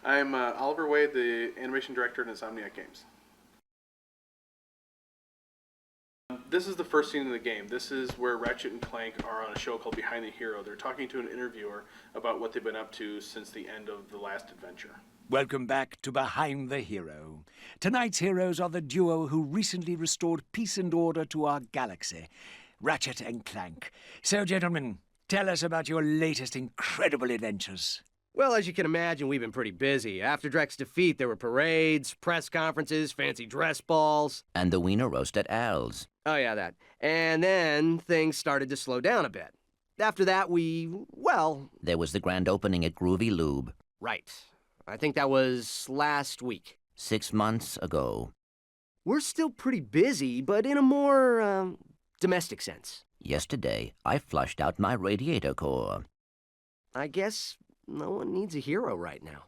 Speaker 17: I'm Oliver Wade, the animation director at Insomniac Games. This is the first scene in the game. This is where Ratchet and Clank are on a show called Behind the Hero. They're talking to an interviewer about what they've been up to since the end of the last adventure.
Speaker 18: Welcome back to Behind the Hero. Tonight's heroes are the duo who recently restored peace and order to our galaxy, Ratchet and Clank. So, gentlemen, tell us about your latest incredible adventures.
Speaker 19: Well, as you can imagine, we've been pretty busy. After Drek's defeat, there were parades, press conferences, fancy dress balls.
Speaker 2: And the wiener roast at Al's.
Speaker 19: Oh, yeah, that. And then things started to slow down a bit. After that, well...
Speaker 2: There was the grand opening at Groovy Lube.
Speaker 19: Right. I think that was last week.
Speaker 2: 6 months ago.
Speaker 19: We're still pretty busy, but in a more, domestic sense.
Speaker 2: Yesterday, I flushed out my radiator core.
Speaker 19: I guess no one needs a hero right now.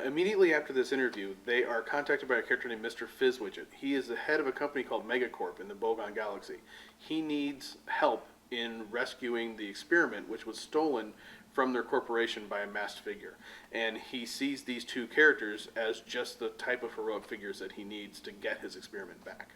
Speaker 17: Immediately after this interview, they are contacted by a character named Mr. Fizzwidget. He is the head of a company called Megacorp in the Bogon Galaxy. He needs help in rescuing the experiment, which was stolen from their corporation by a masked figure. And he sees these two characters as just the type of heroic figures that he needs to get his experiment back.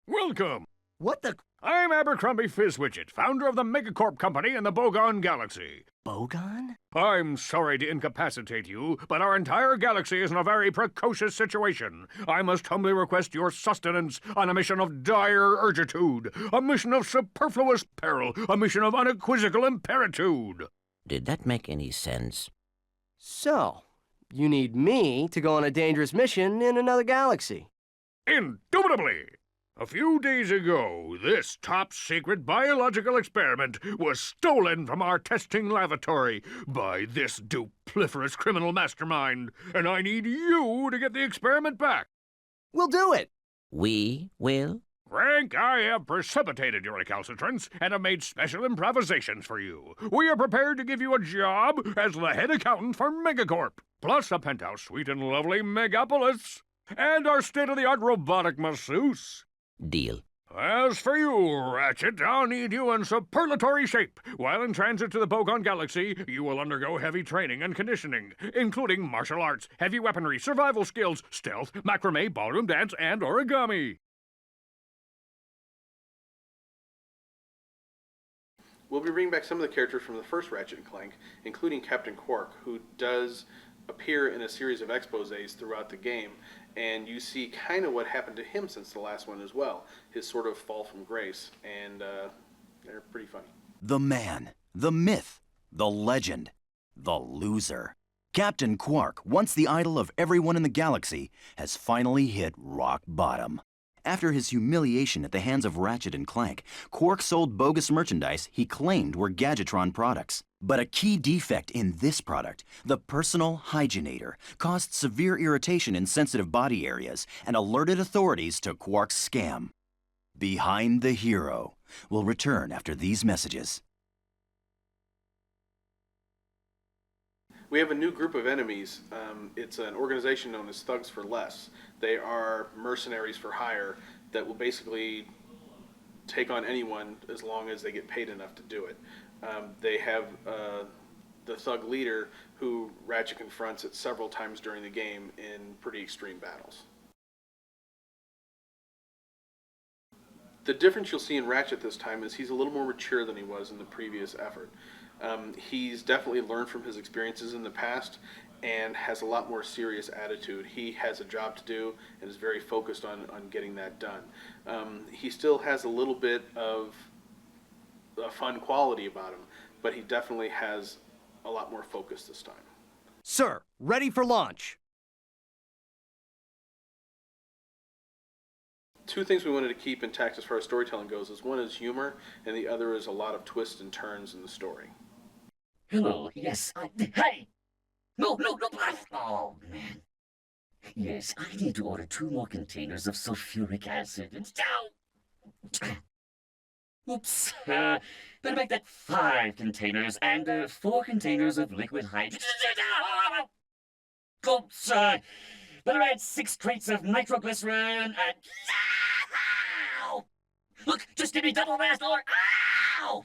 Speaker 18: Welcome!
Speaker 19: What the...
Speaker 1: I'm Abercrombie Fizzwidget, founder of the Megacorp Company in the Bogon Galaxy.
Speaker 20: Bogon?
Speaker 1: I'm sorry to incapacitate you, but our entire galaxy is in a very precocious situation. I must humbly request your sustenance on a mission of dire urgitude, a mission of superfluous peril, a mission of unequivocal imperitude.
Speaker 2: Did that make any sense?
Speaker 20: So, you need me to go on a dangerous mission in another galaxy.
Speaker 1: Indubitably! A few days ago, this top-secret biological experiment was stolen from our testing lavatory by this dupliferous criminal mastermind, and I need you to get the experiment back.
Speaker 20: We'll do it!
Speaker 2: We will?
Speaker 1: Frank, I have precipitated your recalcitrance and have made special improvisations for you. We are prepared to give you a job as the head accountant for Megacorp, plus a penthouse suite in lovely Megapolis, and our state-of-the-art robotic masseuse.
Speaker 2: Deal.
Speaker 1: As for you, Ratchet, I'll need you in superlatory shape. While in transit to the Bogon Galaxy, you will undergo heavy training and conditioning, including martial arts, heavy weaponry, survival skills, stealth, macrame, ballroom dance, and origami.
Speaker 17: We'll be bringing back some of the characters from the first Ratchet and Clank, including Captain Quark, who does appear in a series of exposés throughout the game, and you see kind of what happened to him since the last one as well, his sort of fall from grace, and they're pretty funny.
Speaker 21: The man, the myth, the legend, the loser. Captain Quark, once the idol of everyone in the galaxy, has finally hit rock bottom. After his humiliation at the hands of Ratchet and Clank, Quark sold bogus merchandise he claimed were Gadgetron products. But a key defect in this product, the personal hygienator, caused severe irritation in sensitive body areas and alerted authorities to Quark's scam. Behind the Hero will return after these messages.
Speaker 17: We have a new group of enemies. It's an organization known as Thugs for Less. They are mercenaries for hire that will basically take on anyone as long as they get paid enough to do it. They have the thug leader who Ratchet confronts at several times during the game in pretty extreme battles. The difference you'll see in Ratchet this time is he's a little more mature than he was in the previous effort. He's definitely learned from his experiences in the past and has a lot more serious attitude. He has a job to do and is very focused on getting that done. He still has a little bit of a fun quality about him, but he definitely has a lot more focus this time.
Speaker 20: Sir, ready for launch.
Speaker 17: Two things we wanted to keep intact as far as storytelling goes is one is humor, and the other is a lot of twists and turns in the story.
Speaker 22: Hello, yes, hey! No, oh, man. Yes, I need to order 2 more containers of sulfuric acid and oops, better make that 5 containers and 4 containers of liquid hydrogen. Oops, better add 6 crates of nitroglycerin and... Look, just give me double blast or... Ow!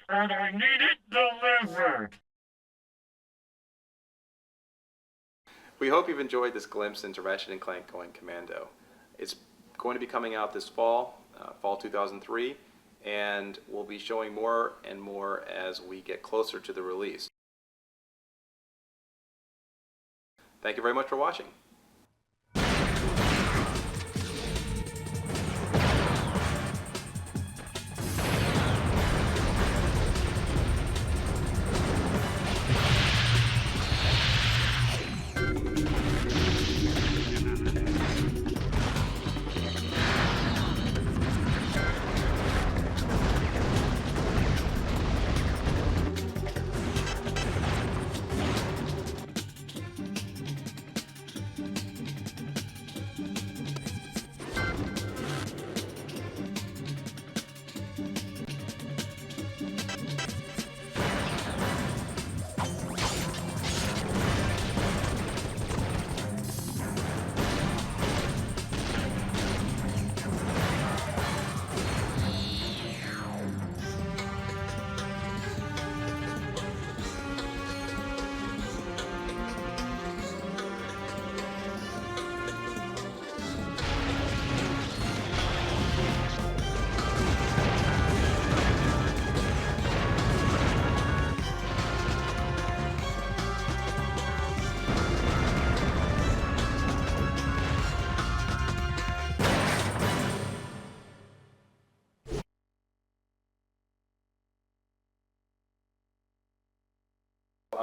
Speaker 22: And I need it delivered.
Speaker 14: We hope you've enjoyed this glimpse into Ratchet and Clank Going Commando. It's going to be coming out this fall, fall 2003, and we'll be showing more and more as we get closer to the release. Thank you very much for watching.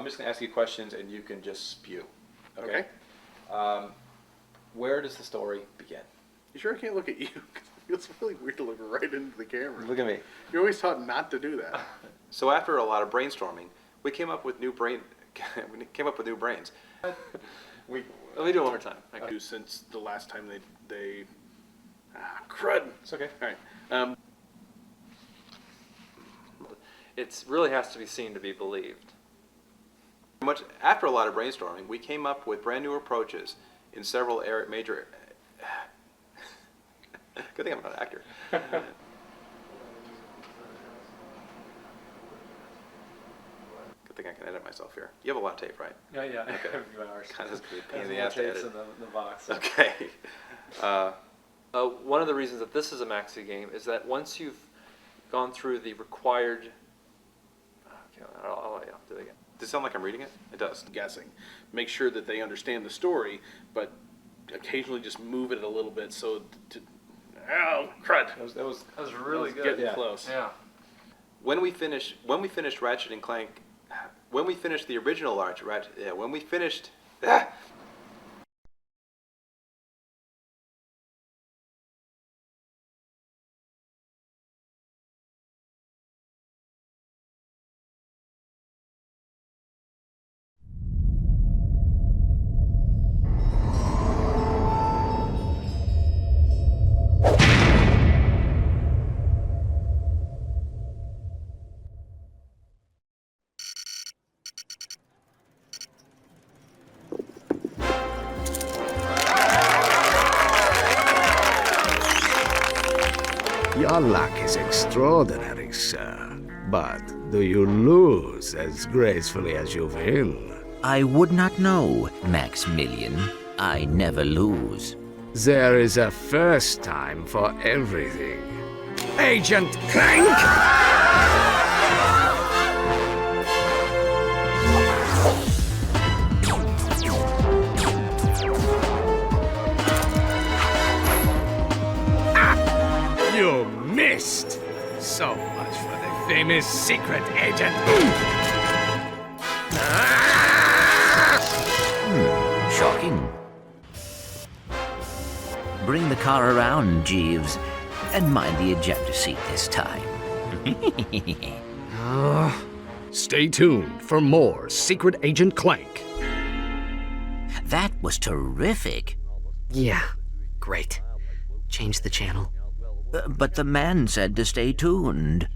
Speaker 14: just going to ask you questions and you can just spew.
Speaker 17: Okay.
Speaker 14: Where does the story begin?
Speaker 17: You sure I can't look at you? 'Cause it feels really weird to look right into the camera.
Speaker 14: Look at me.
Speaker 17: You're always taught not to do that.
Speaker 14: So after a lot of brainstorming, we came up with new brains.
Speaker 15: Let me do it one more time.
Speaker 17: Since the last time they crud.
Speaker 15: It's okay.
Speaker 17: All right.
Speaker 15: It really has to be seen to be believed.
Speaker 14: After a lot of brainstorming, we came up with brand new approaches in several major. Good thing I'm not an actor. Good thing I can edit myself here. You have a lot of tape, right?
Speaker 15: Yeah.
Speaker 14: Okay. Kind of a pain in the
Speaker 15: There's
Speaker 14: ass to
Speaker 15: more tapes
Speaker 14: edit.
Speaker 15: in the box.
Speaker 14: Okay.
Speaker 15: One of the reasons that this is a maxi game is that once you've gone through the required. Okay, I'll do it again.
Speaker 14: Does it sound like I'm reading it? It does.
Speaker 17: Guessing. Make sure that they understand the story, but occasionally just move it a little bit so to. Oh, crud!
Speaker 15: That was really good.
Speaker 17: Getting close.
Speaker 15: Yeah.
Speaker 14: When we finished Ratchet and Clank, when we finished the original Ratchet, when we finished.
Speaker 4: Your luck is extraordinary, sir. But do you lose as gracefully as you win?
Speaker 2: I would not know, Maximilian. I never lose.
Speaker 4: There is a first time for everything. Agent Clank! You missed! So much for the famous secret agent.
Speaker 2: Shocking. Bring the car around, Jeeves, and mind the ejector seat this time.
Speaker 4: Stay tuned for more Secret Agent Clank.
Speaker 2: That was terrific.
Speaker 3: Yeah, great. Change the channel.
Speaker 2: But the man said to stay tuned.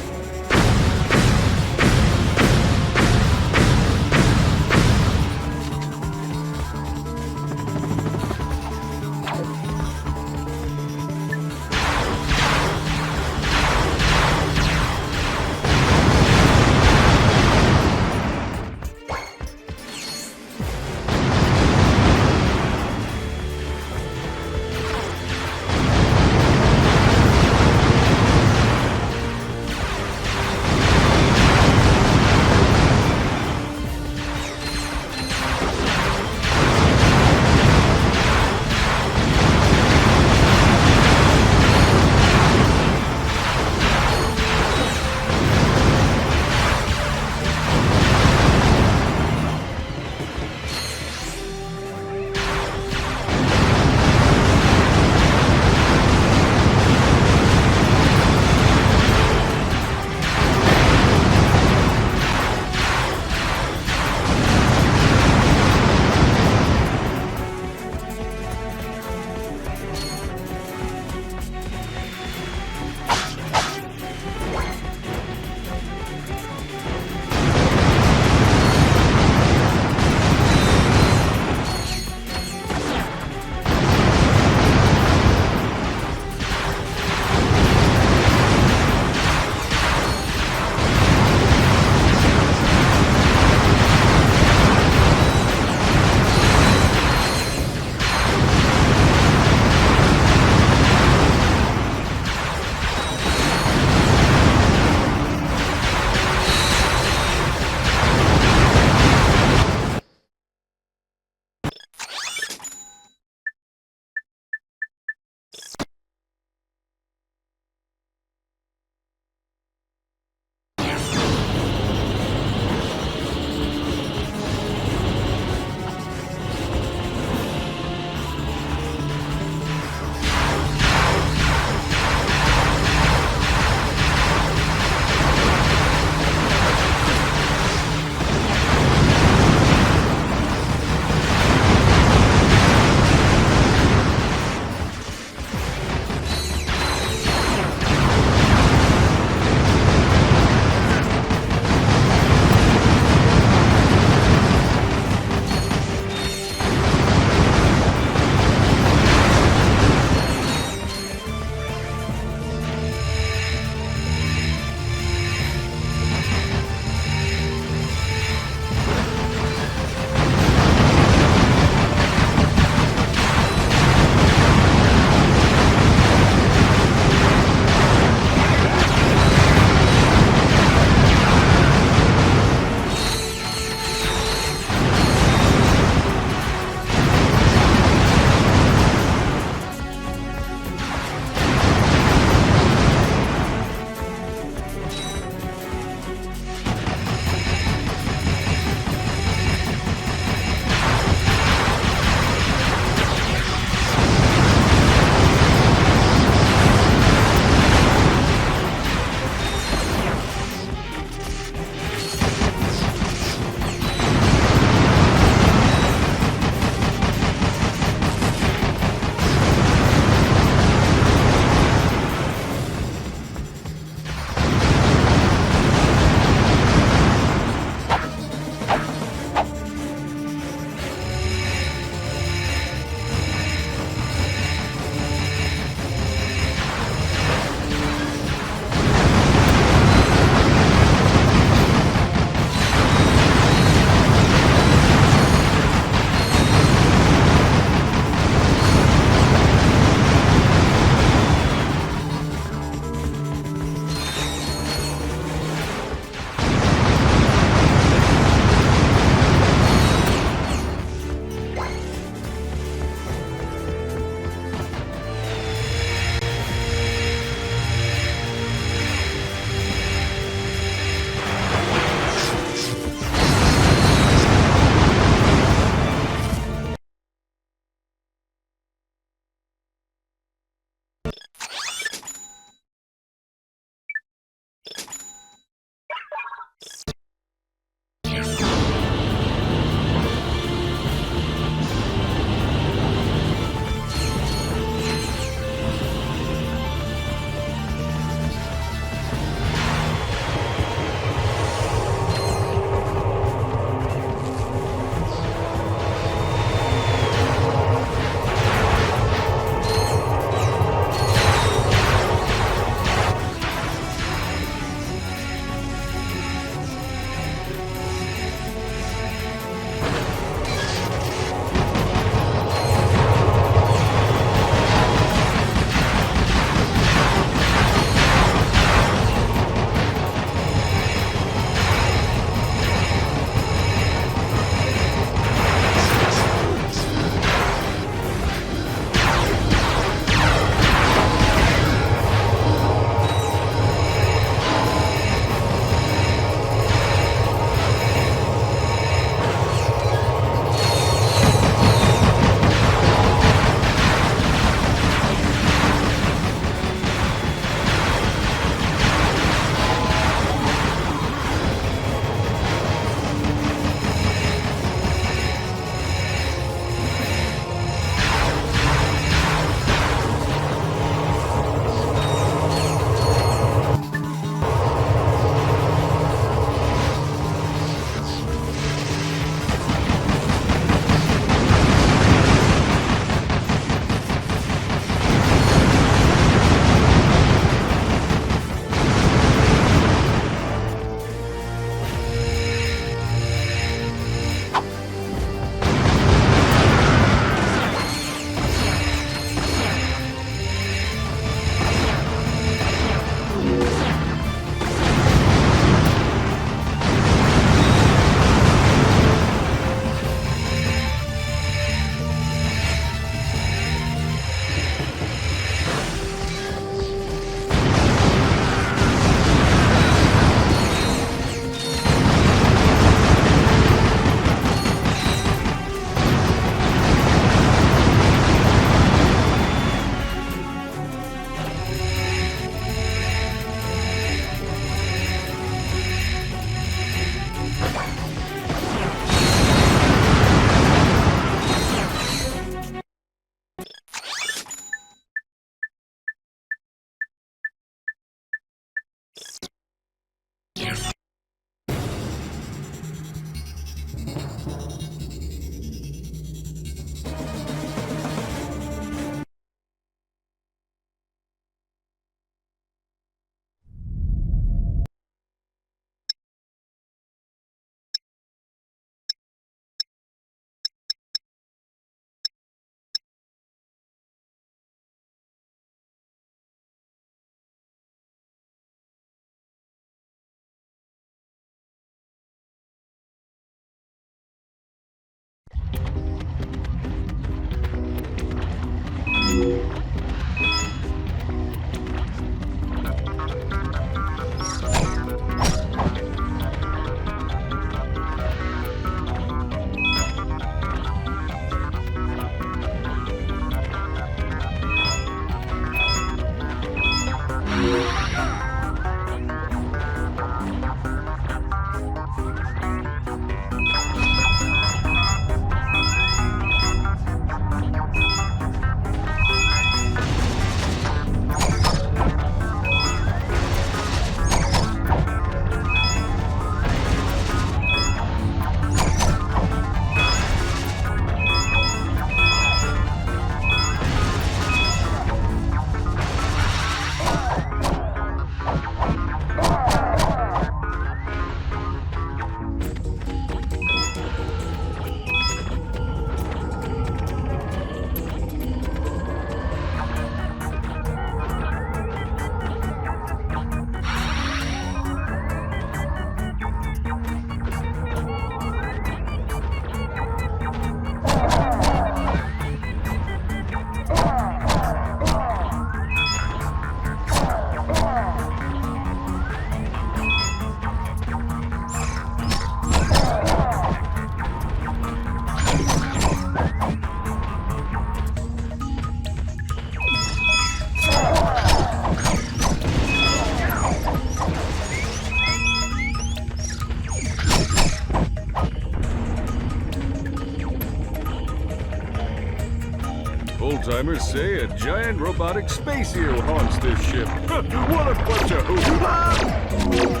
Speaker 5: old-timers say a giant robotic space eel haunts this ship. What a bunch of hoopla!